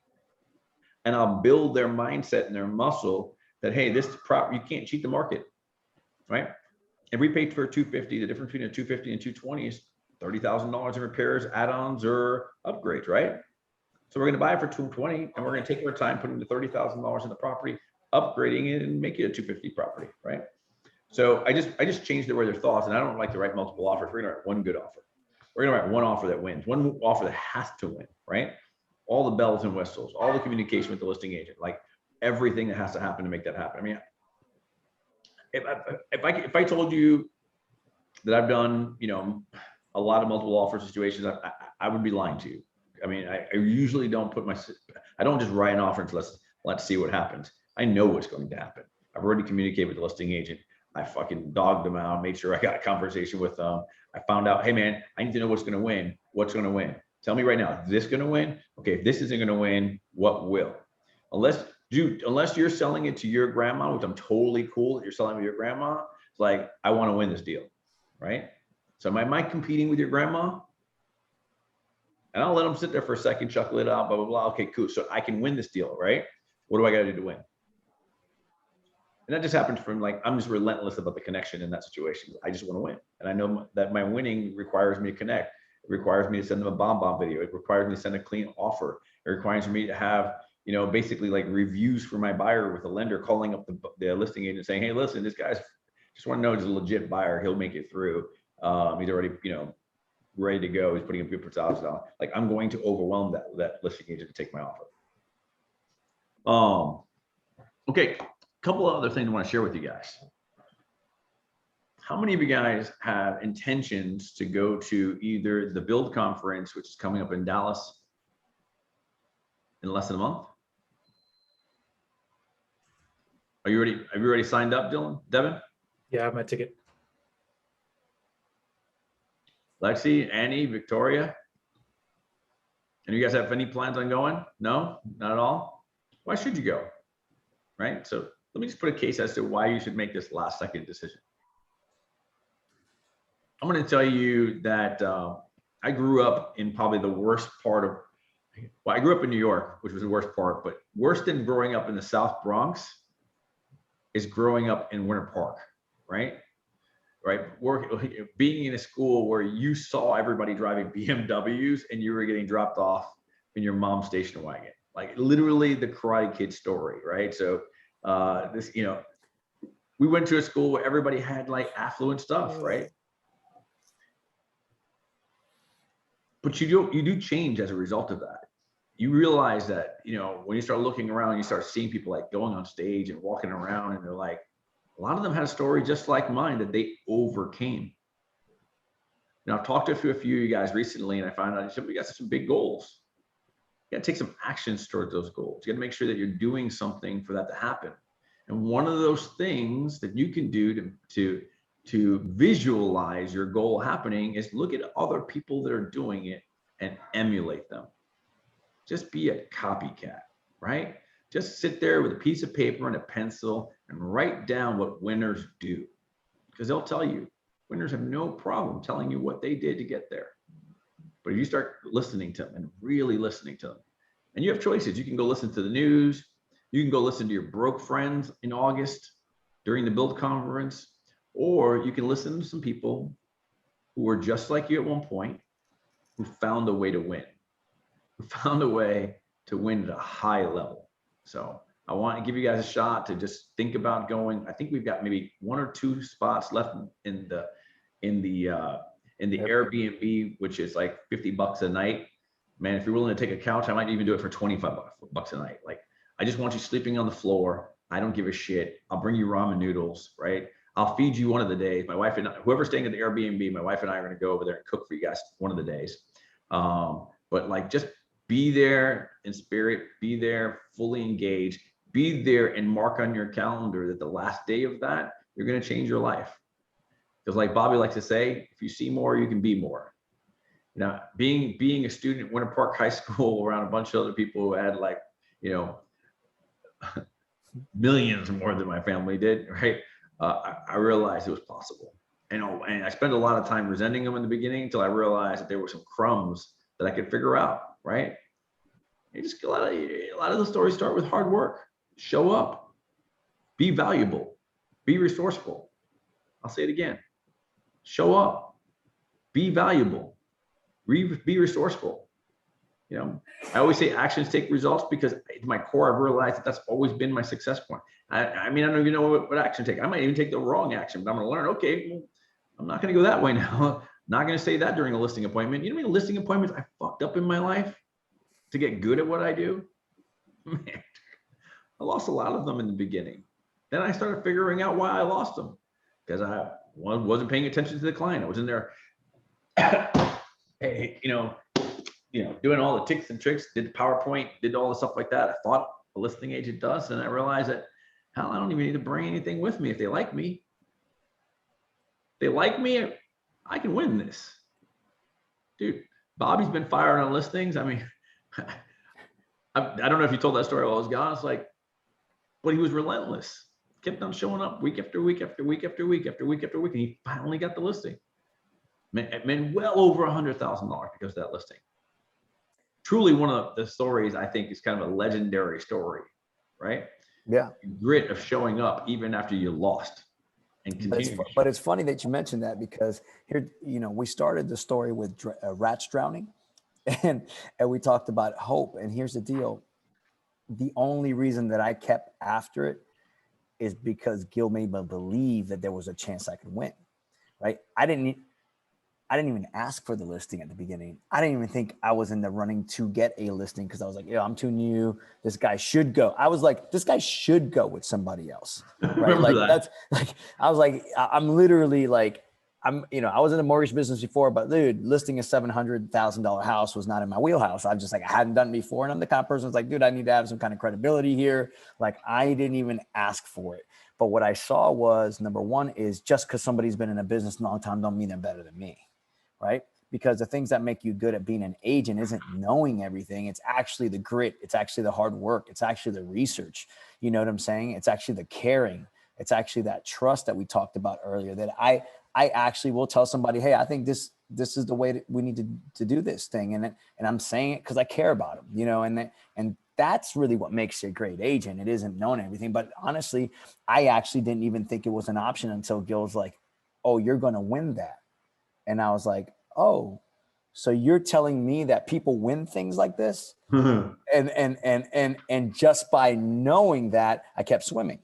and I'll build their mindset and their muscle that, hey, this prop, you can't cheat the market, right? If we paid for 250, the difference between a 250 and 220 is $30,000 in repairs, add-ons, or upgrades, right? So we're going to buy it for 220, and we're going to take our time putting the $30,000 in the property, upgrading it, and make it a 250 property, right? So I just changed the way their thoughts, and I don't like to write multiple offers. We're going to write one good offer. We're going to write one offer that wins, one offer that has to win, right? All the bells and whistles, all the communication with the listing agent, like everything that has to happen to make that happen. I mean, if I told you that I've done, a lot of multiple offer situations, I would be lying to you. I mean, I usually don't I don't just write an offer and let's see what happens. I know what's going to happen. I've already communicated with the listing agent. I fucking dogged them out, made sure I got a conversation with them. I found out, hey man, I need to know what's going to win. What's going to win? Tell me right now, is this going to win? Okay, if this isn't going to win, what will? Unless you're selling it to your grandma, which I'm totally cool that you're selling to your grandma, it's like, I want to win this deal, right? So am I competing with your grandma? And I'll let them sit there for a second, chuckle it out, blah, blah, blah. Okay, cool. So I can win this deal, right? What do I got to do to win? And that just happens from like, I'm just relentless about the connection in that situation. I just want to win. And I know that my winning requires me to connect. It requires me to send them a bomb video. It requires me to send a clean offer. It requires me to have, basically like reviews for my buyer with a lender calling up the listing agent saying, hey, listen, this guy's just want to know he's a legit buyer. He'll make it through. He's already, ready to go. He's putting a good $1,000 down. Like I'm going to overwhelm that listing agent to take my offer. Okay. Couple of other things I want to share with you guys. How many of you guys have intentions to go to either the Build Conference, which is coming up in Dallas in less than a month? Are you ready? Have you already signed up, Devin? Yeah, I have my ticket. Lexi, Annie, Victoria? And you guys have any plans on going? No, not at all. Why should you go? Right? So let me just put a case as to why you should make this last second decision. I'm going to tell you that I grew up in probably the worst part of, well, I grew up in New York, which was the worst part, but worse than growing up in the South Bronx is growing up in Winter Park, right? Right. Being in a school where you saw everybody driving BMWs and you were getting dropped off in your mom's station wagon, like literally the Karate Kid story, right? So we went to a school where everybody had like affluent stuff, right? But you do change as a result of that. You realize that, when you start looking around, you start seeing people like going on stage and walking around, and they're like, a lot of them had a story just like mine that they overcame. Now, I've talked to a few of you guys recently, and I found out we got some big goals. You got to take some actions towards those goals. You got to make sure that you're doing something for that to happen. And one of those things that you can do to visualize your goal happening is look at other people that are doing it and emulate them. Just be a copycat, right? Just sit there with a piece of paper and a pencil and write down what winners do, because they'll tell you. Winners have no problem telling you what they did to get there. But if you start listening to them and really listening to them, and you have choices, you can go listen to the news, you can go listen to your broke friends in August during the Build conference, or you can listen to some people who were just like you at one point, who found a way to win, who found a way to win at a high level. So I want to give you guys a shot to just think about going. I think we've got maybe 1 or 2 spots left in the Airbnb, which is like $50 a night. Man, if you're willing to take a couch, I might even do it for 25 bucks a night. Like, I just want you sleeping on the floor. I don't give a shit. I'll bring you ramen noodles, right? I'll feed you one of the days. My wife and I, whoever's staying at the Airbnb, my wife and I are going to go over there and cook for you guys one of the days. But like, just be there in spirit, be there fully engaged, be there and mark on your calendar that the last day of that, you're going to change your life. Because like Bobby likes to say, if you see more, you can be more. You know, being a student at Winter Park High School around a bunch of other people who had like, you know, millions more than my family did, right? I realized it was possible. And I spent a lot of time resenting them in the beginning until I realized that there were some crumbs that I could figure out, right? You just a lot of the stories start with hard work. Show up, be valuable, be resourceful. I'll say it again. Show up, be valuable, be resourceful. You know, I always say actions take results, because at my core, I've realized that that's always been my success point. I mean, I don't even know what action to take. I might even take the wrong action, but I'm going to learn, okay, well, I'm not going to go that way now. Not going to say that during a listing appointment. You know how many listing appointments I fucked up in my life to get good at what I do? Man, I lost a lot of them in the beginning. Then I started figuring out why I lost them, because I wasn't paying attention to the client. I was in there, hey, doing all the tips and tricks, did the PowerPoint, did all the stuff like that. I thought a listing agent does. And I realized that, hell, I don't even need to bring anything with me. If they like me, I can win this. Dude, Bobby's been fired on listings. I mean, I don't know if you told that story while I was gone. It's like, but he was relentless. Kept on showing up week after week after week after week after week after week. And he finally got the listing. Man, well over $100,000 because of that listing. Truly one of the stories I think is kind of a legendary story, right? Yeah. Grit of showing up even after you lost and continue. But it's funny that you mentioned that, because here, we started the story with rats drowning, and we talked about hope. And here's the deal. The only reason that I kept after it is because Gil made me believe that there was a chance I could win, right? I didn't even ask for the listing at the beginning. I didn't even think I was in the running to get a listing, because I was like, I'm too new. This guy should go. I was like, this guy should go with somebody else, right? Like that's like, I was like, I'm literally like, I was in the mortgage business before, but dude, listing a $700,000 house was not in my wheelhouse. I hadn't done it before. And I'm the kind of person who's like, dude, I need to have some kind of credibility here. Like, I didn't even ask for it. But what I saw was, number one is, just because somebody's been in a business a long time don't mean they're better than me. Right? Because the things that make you good at being an agent isn't knowing everything. It's actually the grit. It's actually the hard work. It's actually the research. You know what I'm saying? It's actually the caring. It's actually that trust that we talked about earlier, that I actually will tell somebody, hey, I think this is the way that we need to do this thing. And I'm saying it because I care about them, and that's really what makes you a great agent. It isn't knowing everything. But honestly, I actually didn't even think it was an option until Gil's like, oh, you're going to win that. And I was like, oh, so you're telling me that people win things like this? and just by knowing that, I kept swimming,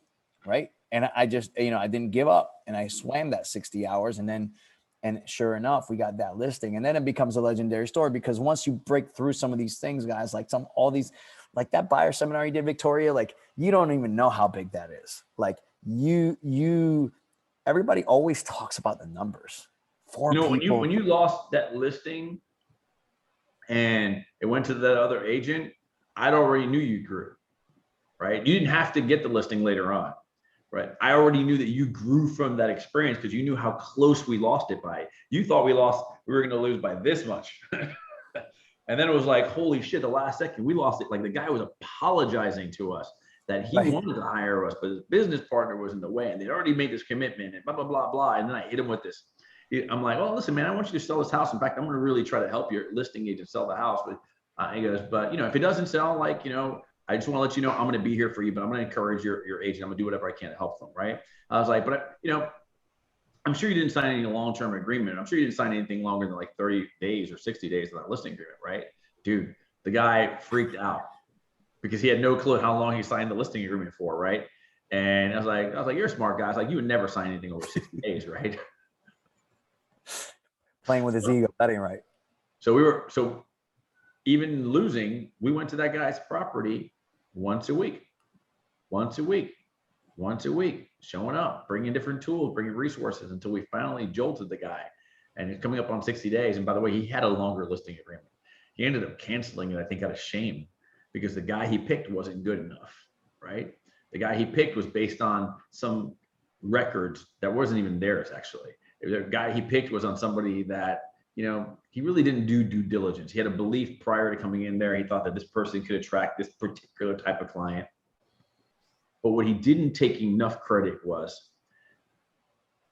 right? And I just, I didn't give up, and I swam that 60 hours. And sure enough, we got that listing. And then it becomes a legendary story, because once you break through some of these things, guys, like like that buyer seminar you did, Victoria, like, you don't even know how big that is. Like everybody always talks about the numbers. When you lost that listing, and it went to that other agent, I'd already knew you grew, right? You didn't have to get the listing later on, right? I already knew that you grew from that experience because you knew how close we lost it by. You thought we were going to lose by this much. And then it was like, holy shit, the last second we lost it. Like the guy was apologizing to us that he wanted to hire us, but his business partner was in the way and they'd already made this commitment and blah, blah, blah, blah. And then I hit him with this. I'm like, oh, listen, man, I want you to sell this house. In fact, I'm going to really try to help your listing agent sell the house. But he goes, but you know, if it doesn't sell, like, you know, I just want to let you know, I'm going to be here for you, but I'm going to encourage your agent. I'm going to do whatever I can to help them. Right. I was like, but you know, I'm sure you didn't sign any long-term agreement. I'm sure you didn't sign anything longer than like 30 days or 60 days of that listing agreement. Right. Dude, the guy freaked out because he had no clue how long he signed the listing agreement for. Right. And I was like, you're a smart guy. I was like, you would never sign anything over 60 days. Right. Playing with his ego. That ain't right. So even losing, we went to that guy's property once a week, showing up, bringing different tools, bringing resources until we finally jolted the guy. And it's coming up on 60 days. And by the way, he had a longer listing agreement. He ended up canceling it, I think, out of shame because the guy he picked wasn't good enough, right? The guy he picked was based on some records that wasn't even theirs, actually. The guy he picked was on somebody that, you know, he really didn't do due diligence. He had a belief prior to coming in there. He thought that this person could attract this particular type of client. But what he didn't take enough credit was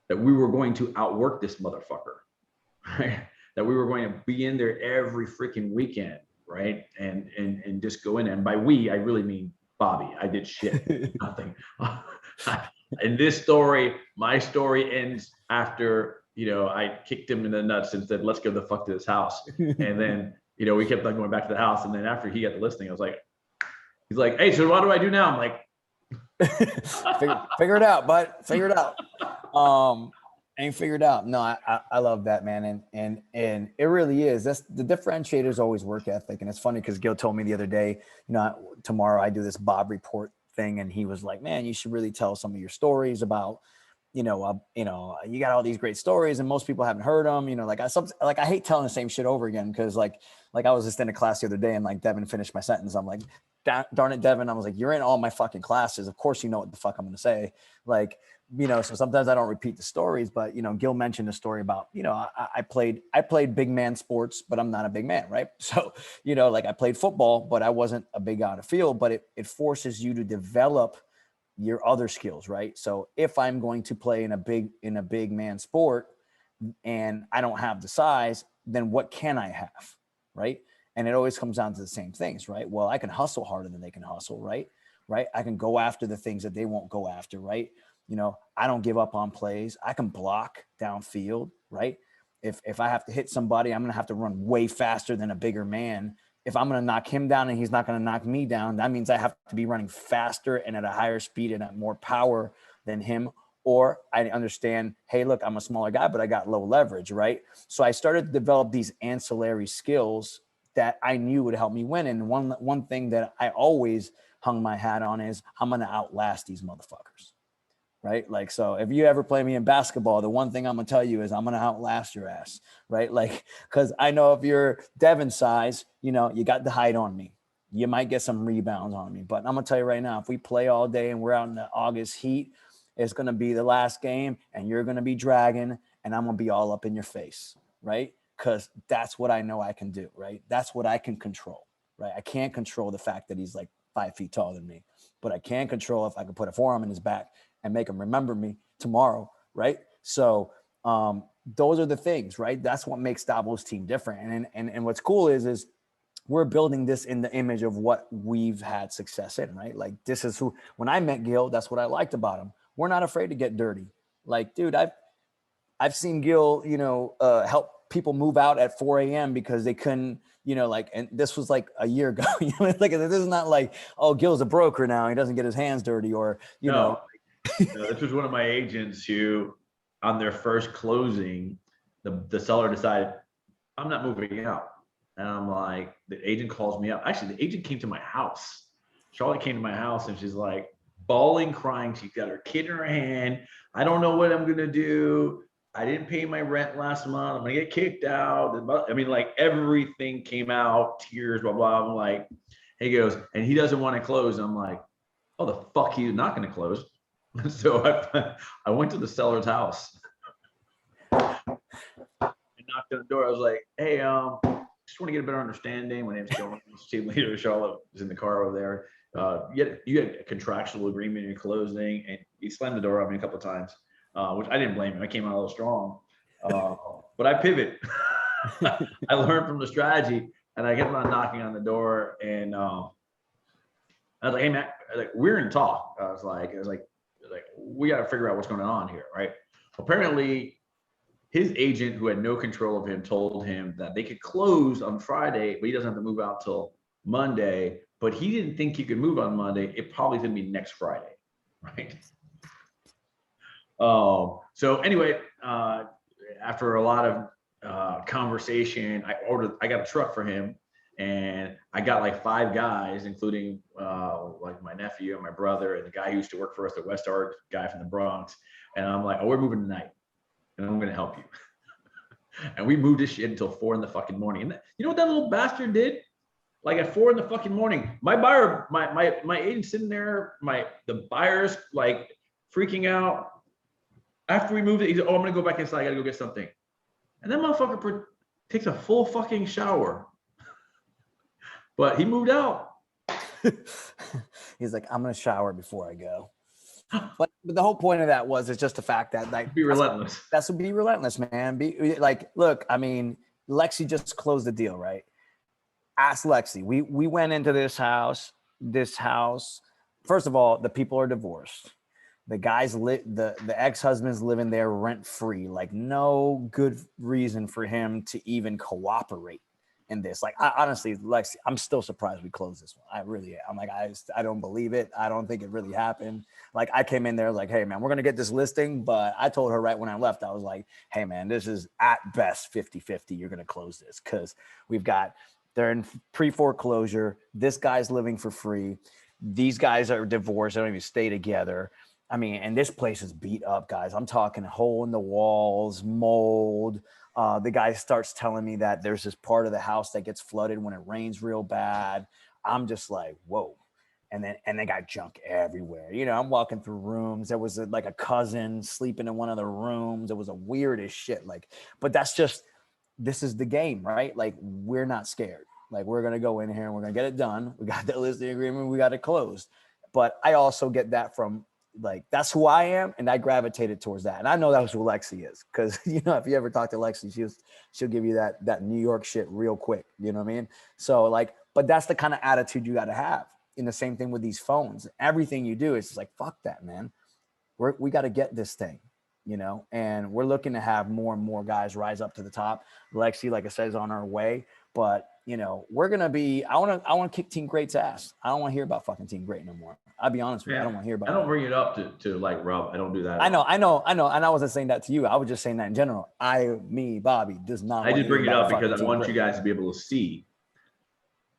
that we were going to outwork this motherfucker, right? That we were going to be in there every freaking weekend, right? And just go in. And by we, I really mean Bobby. I did shit, nothing. In this story, my story ends after, you know, I kicked him in the nuts and said, let's go the fuck to this house. And then, you know, we kept on going back to the house. And then after he got the listing, I was like, he's like, hey, so what do I do now? I'm like, figure it out, bud. Figure it out. Ain't figured out. No, I love that, man. And it really is. That's the differentiator is always work ethic. And it's funny because Gil told me the other day, you know, tomorrow I do this Bob report thing. And he was like, man, you should really tell some of your stories about, you got all these great stories and most people haven't heard them, you know, like I hate telling the same shit over again. Cause like I was just in a class the other day and like Devin finished my sentence. I'm like, darn it, Devin. I was like, you're in all my fucking classes. Of course, you know what the fuck I'm going to say. Like, you know, so sometimes I don't repeat the stories, but, you know, Gil mentioned a story about, you know, I played big man sports, but I'm not a big man. Right. So, you know, like I played football, but I wasn't a big out of field, but it forces you to develop your other skills. Right. So if I'm going to play in a big man sport and I don't have the size, then what can I have? Right. And it always comes down to the same things, right? Well, I can hustle harder than they can hustle, right? Right. I can go after the things that they won't go after, right? You know, I don't give up on plays. I can block downfield, right? If I have to hit somebody, I'm going to have to run way faster than a bigger man. If I'm going to knock him down and he's not going to knock me down, that means I have to be running faster and at a higher speed and at more power than him. Or I understand, hey, look, I'm a smaller guy, but I got low leverage, right? So I started to develop these ancillary skills that I knew would help me win. And one thing that I always hung my hat on is I'm going to outlast these motherfuckers, right? Like, so if you ever play me in basketball, the one thing I'm going to tell you is I'm going to outlast your ass, right? Like, because I know if you're Devin size, you know, you got the height on me. You might get some rebounds on me. But I'm going to tell you right now, if we play all day and we're out in the August heat, it's going to be the last game and you're going to be dragging and I'm going to be all up in your face, right? Because that's what I know I can do, right? That's what I can control, right? I can't control the fact that he's like 5 feet taller than me, but I can control if I can put a forearm in his back and make him remember me tomorrow, right? So those are the things, right? That's what makes Davos' team different. And what's cool is we're building this in the image of what we've had success in, right? Like this is who, when I met Gil, that's what I liked about him. We're not afraid to get dirty. Like, dude, I've seen Gil, you know, help people move out at 4 a.m. because they couldn't, you know, like, and this was like a year ago. You know, like this is not like, oh, Gil's a broker now, he doesn't get his hands dirty, or you know. No, this was one of my agents who, on their first closing, the seller decided, I'm not moving out. And I'm like, the agent calls me up. Actually, the agent came to my house. Charlotte came to my house and she's like bawling, crying. She's got her kid in her hand. I don't know what I'm gonna do. I didn't pay my rent last month. I'm gonna get kicked out. I mean, like everything came out, tears, blah, blah. I'm like, he goes, and he doesn't want to close. I'm like, oh, the fuck, he's not gonna close. So I went to the seller's house. I knocked on the door. I was like, hey, just want to get a better understanding. My name's Joe. Team leader Charlotte is in the car over there. You had a contractual agreement in closing, and he slammed the door on me a couple of times, which I didn't blame him. I came out a little strong, but I pivot. I learned from the strategy, and I kept on knocking on the door, and I was like, "Hey, man, like we're in talk." I was like, we got to figure out what's going on here, right? Apparently, his agent, who had no control of him, told him that they could close on Friday, but he doesn't have to move out till Monday. But he didn't think he could move on Monday. It probably going to be next Friday, right? So anyway, after a lot of conversation, I got a truck for him, and I got like 5 guys, including like my nephew and my brother and the guy who used to work for us at West Art, guy from the Bronx. And I'm like, oh, we're moving tonight, and I'm going to help you. And we moved this shit until 4 in the fucking morning. And you know what that little bastard did? Like at 4 in the fucking morning, my buyer, my agent sitting there, the buyer's like freaking out. After we moved it, he's like, oh, I'm gonna go back inside. I gotta go get something. And that motherfucker takes a full fucking shower. But he moved out. He's like, I'm gonna shower before I go. But the whole point of that was, it's just the fact that like be relentless. That's what be relentless, man. Be like, look, I mean, Lexi just closed the deal, right? Ask Lexi. We went into this house. First of all, the people are divorced. The guy's the ex-husband's living there rent free. Like, no good reason for him to even cooperate in this. Like, honestly, Lexi, I'm still surprised we closed this one. I really am. I'm like, I don't believe it. I don't think it really happened. Like, I came in there like, hey man, we're gonna get this listing, but I told her right when I left, I was like, hey man, this is at best 50-50. You're gonna close this because they're in pre-foreclosure. This guy's living for free. These guys are divorced. They don't even stay together. I mean, and this place is beat up, guys. I'm talking hole in the walls, mold. The guy starts telling me that there's this part of the house that gets flooded when it rains real bad. I'm just like, whoa. And they got junk everywhere. You know, I'm walking through rooms. There was like a cousin sleeping in one of the rooms. It was a weirdest shit. Like, but this is the game, right? Like, we're not scared. Like, we're going to go in here and we're going to get it done. We got the listing agreement. We got it closed. But I also get that from, like, that's who I am, and I gravitated towards that. And I know that's who Lexi is, because, you know, if you ever talk to Lexi, she'll give you that New York shit real quick. You know what I mean? So, like, but that's the kind of attitude you got to have. In the same thing with these phones. Everything you do is just like, fuck that, man. We got to get this thing, you know, and we're looking to have more and more guys rise up to the top. Lexi, like I said, is on our way, but you know, we're going to be, I want to kick Team Great's ass. I don't want to hear about fucking Team Great no more. I'll be honest with you. I don't want to hear about it. I don't bring it up to like Rob. I don't do that. I know. And I wasn't saying that to you. I was just saying that in general. Bobby does not. I just bring it up because I want you guys to be able to see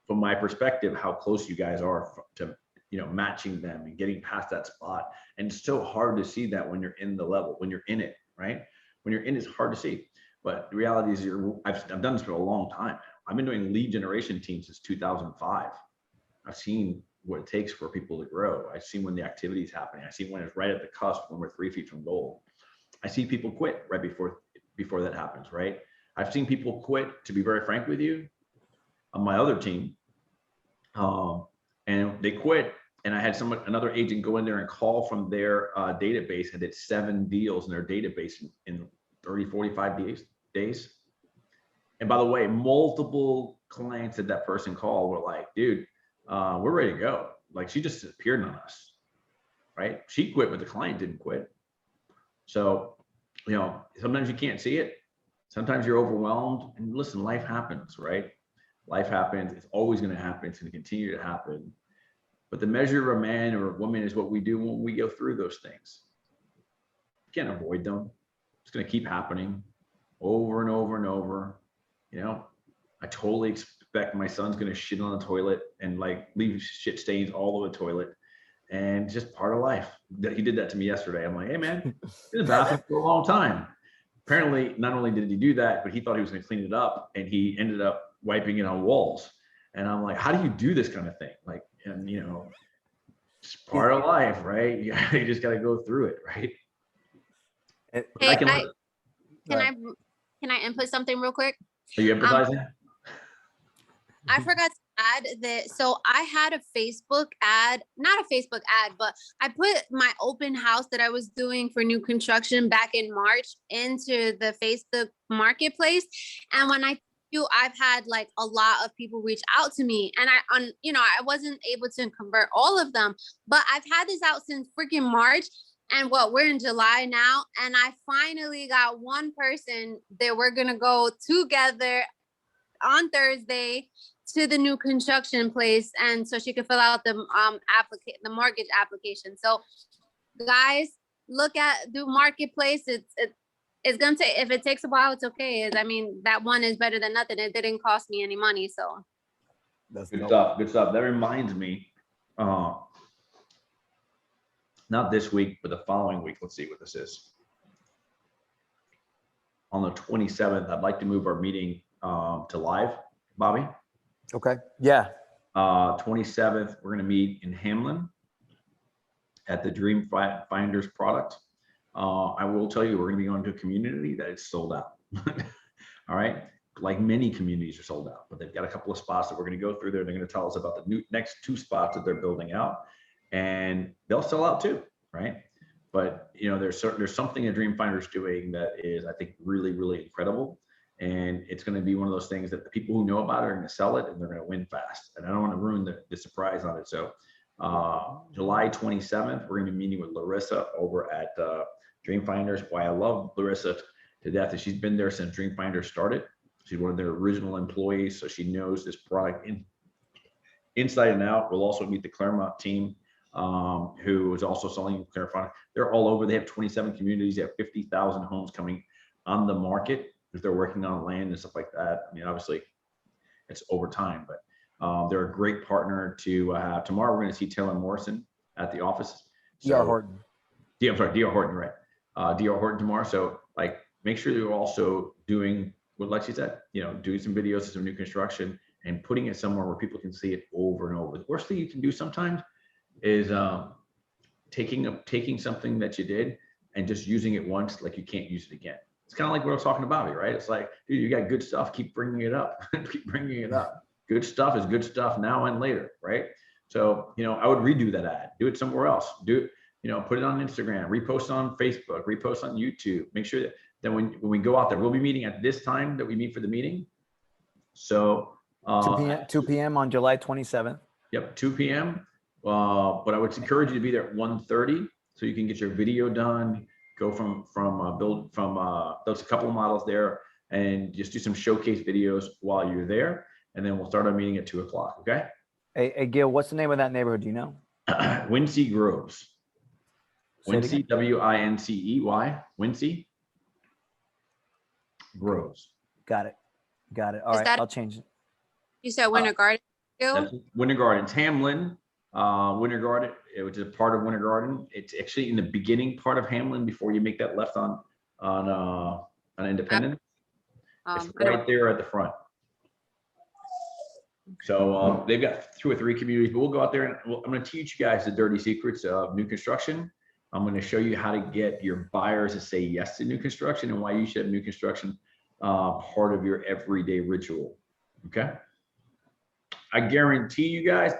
from my perspective how close you guys are to, you know, matching them and getting past that spot. And it's so hard to see that when you're in the level, when you're in it, right? When you're in, it's hard to see. But the reality is I've done this for a long time. I've been doing lead generation teams since 2005. I've seen what it takes for people to grow. I've seen when the activity is happening. I see when it's right at the cusp, when we're 3 feet from goal. I see people quit right before that happens, right? I've seen people quit, to be very frank with you, on my other team. And they quit. And I had another agent go in there and call from their database and did 7 deals in their database in 30, 45 days. And by the way, multiple clients that person called were like, dude, we're ready to go. Like, she just appeared on us, right? She quit, but the client didn't quit. So, you know, sometimes you can't see it. Sometimes you're overwhelmed. And listen, life happens, right? Life happens. It's always going to happen. It's going to continue to happen. But the measure of a man or a woman is what we do when we go through those things. You can't avoid them. It's going to keep happening over and over and over. You know, I totally expect my son's going to shit on the toilet and like leave shit stains all over the toilet. And just part of life. He did that to me yesterday. I'm like, hey man, been in the bathroom for a long time. apparently not only did he do that, but he thought he was going to clean it up, and he ended up wiping it on walls. And I'm like, how do you do this kind of thing? Like, and you know, it's part of life, right? You just got to go through it, right? Hey, can I input something real quick? Are you empathizing? I forgot to add that. So I had a Facebook ad, not a Facebook ad, but I put my open house that I was doing for new construction back in March into the Facebook marketplace. And when I I've had like a lot of people reach out to me, and I wasn't able to convert all of them, but I've had this out since freaking March. And we're in July now, and I finally got one person that we're gonna go together on Thursday to the new construction place, and so she could fill out the mortgage application. So guys, do marketplace. It's gonna take, if it takes a while, it's okay. I mean, that one is better than nothing. It didn't cost me any money, so that's good stuff. Good stuff. That reminds me, not this week, but the following week. Let's see what this is. On the 27th, I'd like to move our meeting to live, Bobby. Okay. Yeah. 27th, we're going to meet in Hamlin at the Dream Finders product. I will tell you, we're going to be going to a community that is sold out. All right. Like many communities are sold out, but they've got a couple of spots that we're going to go through there. They're going to tell us about the next 2 spots that they're building out, and they'll sell out too. Right. But you know, there's something a Dream Finder's doing that is, I think, really, really incredible. And it's going to be one of those things that the people who know about it are going to sell it, and they're going to win fast. And I don't want to ruin the surprise on it. So July 27th, we're going to be meeting with Larissa over at Dream Finders. Why I love Larissa to death is she's been there since Dream Finders started. She's one of their original employees, so she knows this product inside and out. We'll also meet the Claremont team, who is also selling Claremont. They're all over. They have 27 communities. They have 50,000 homes coming on the market, because they're working on land and stuff like that. I mean, obviously, it's over time, but they're a great partner to have. Tomorrow, we're going to see Taylor Morrison at the office. D.R. Horton. I'm sorry, D.R. Horton, right? D.R. Horton tomorrow. So, like, make sure you're also doing what Lexi said, you know, doing some videos of some new construction and putting it somewhere where people can see it over and over. The worst thing you can do sometimes is taking something that you did and just using it once, like you can't use it again. It's kind of like what I was talking about, right? It's like, dude, you got good stuff, keep bringing it up. Keep bringing it up. Good stuff is good stuff now and later, right? So, you know, I would redo that ad, do it somewhere else, do it, you know, put it on Instagram, repost on Facebook, repost on YouTube. Make sure that when we go out there, we'll be meeting at this time that we meet for the meeting. So 2 p.m. on July 27th. Yep, 2 p.m. But I would encourage you to be there at 1:30 so you can get your video done. Go from those couple of models there, and just do some showcase videos while you're there, and then we'll start our meeting at 2 o'clock. Okay. Hey, Gil, what's the name of that neighborhood? Do you know? Wincy Groves. Wincy, Wincey. Wincy Groves. Got it. All right, I'll change it. You said Winter Garden. That's Winter Gardens, Hamlin. Winter Garden, which is a part of Winter Garden. It's actually in the beginning part of Hamlin before you make that left on Independence. It's right there at the front. So they've got 2 or 3 communities, but we'll go out there and I'm going to teach you guys the dirty secrets of new construction. I'm going to show you how to get your buyers to say yes to new construction and why you should have new construction part of your everyday ritual. Okay. I guarantee you guys,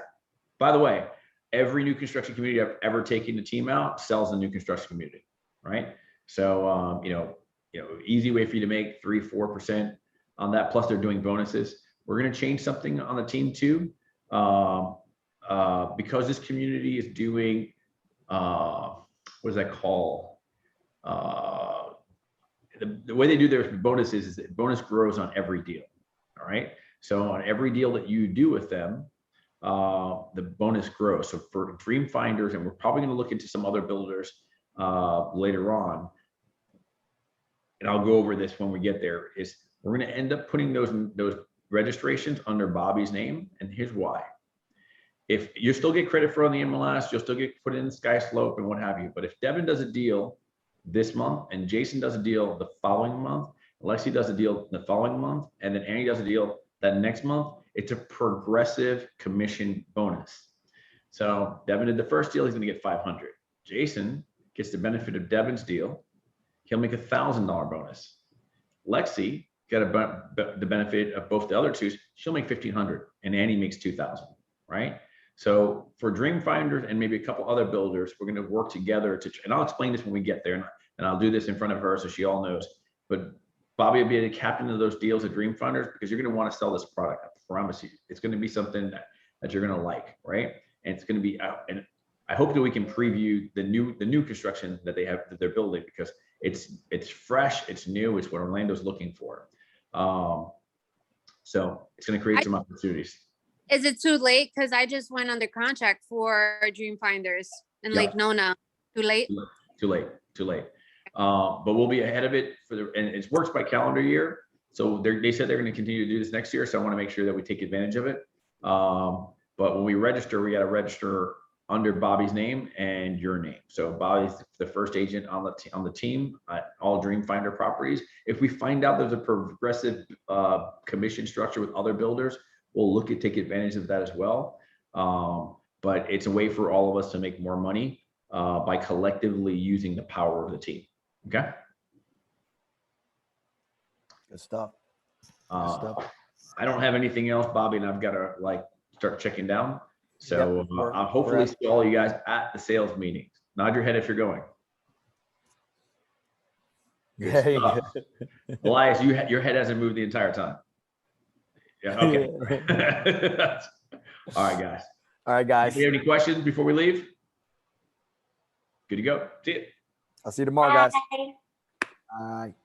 by the way, every new construction community I've ever taken the team out sells a new construction community, right? So, you know, easy way for you to make 3-4% on that. Plus they're doing bonuses. We're going to change something on the team too, because this community is doing, what is that called? The way they do their bonuses is that bonus grows on every deal. All right. So on every deal that you do with them, the bonus grows. So for Dream Finders, and we're probably going to look into some other builders later on, and I'll go over this when we get there, is we're going to end up putting those registrations under Bobby's name. And here's why. If you still get credit for on the MLS, you'll still get put in Sky Slope and what have you. But if Devin does a deal this month, and Jason does a deal the following month, Lexi does a deal the following month, and then Annie does a deal that next month, it's a progressive commission bonus. So Devin did the first deal, he's gonna get 500. Jason gets the benefit of Devin's deal. He'll make $1,000 bonus. Lexi got the benefit of both the other two. She'll make 1,500, and Annie makes 2,000, right? So for Dream Finders and maybe a couple other builders, we're going to work together and I'll explain this when we get there, and I'll do this in front of her so she all knows. But Bobby will be the captain of those deals at Dream Finders because you're going to want to sell this product. I promise you, it's going to be something that you're going to like, right? And it's going to be out. And I hope that we can preview the new construction that they're building, because it's fresh, it's new, it's what Orlando's looking for. So it's going to create some opportunities. Is it too late? Because I just went under contract for Dream Finders in Lake Nona. Too late? Too late. But we'll be ahead of it and it works by calendar year. So they said they're going to continue to do this next year. So I want to make sure that we take advantage of it. But when we register, we got to register under Bobby's name and your name. So Bobby's the first agent on the team at all Dream Finder properties. If we find out there's a progressive commission structure with other builders, we'll look at take advantage of that as well. But it's a way for all of us to make more money by collectively using the power of the team. Okay. Good stuff. I don't have anything else, Bobby, and I've got to start checking down. So I'll hopefully see all you guys at the sales meetings. Nod your head if you're going. Elias, your head hasn't moved the entire time. Yeah. Okay. All right, guys. Do you have any questions before we leave? Good to go. See you. I'll see you tomorrow, guys. Bye.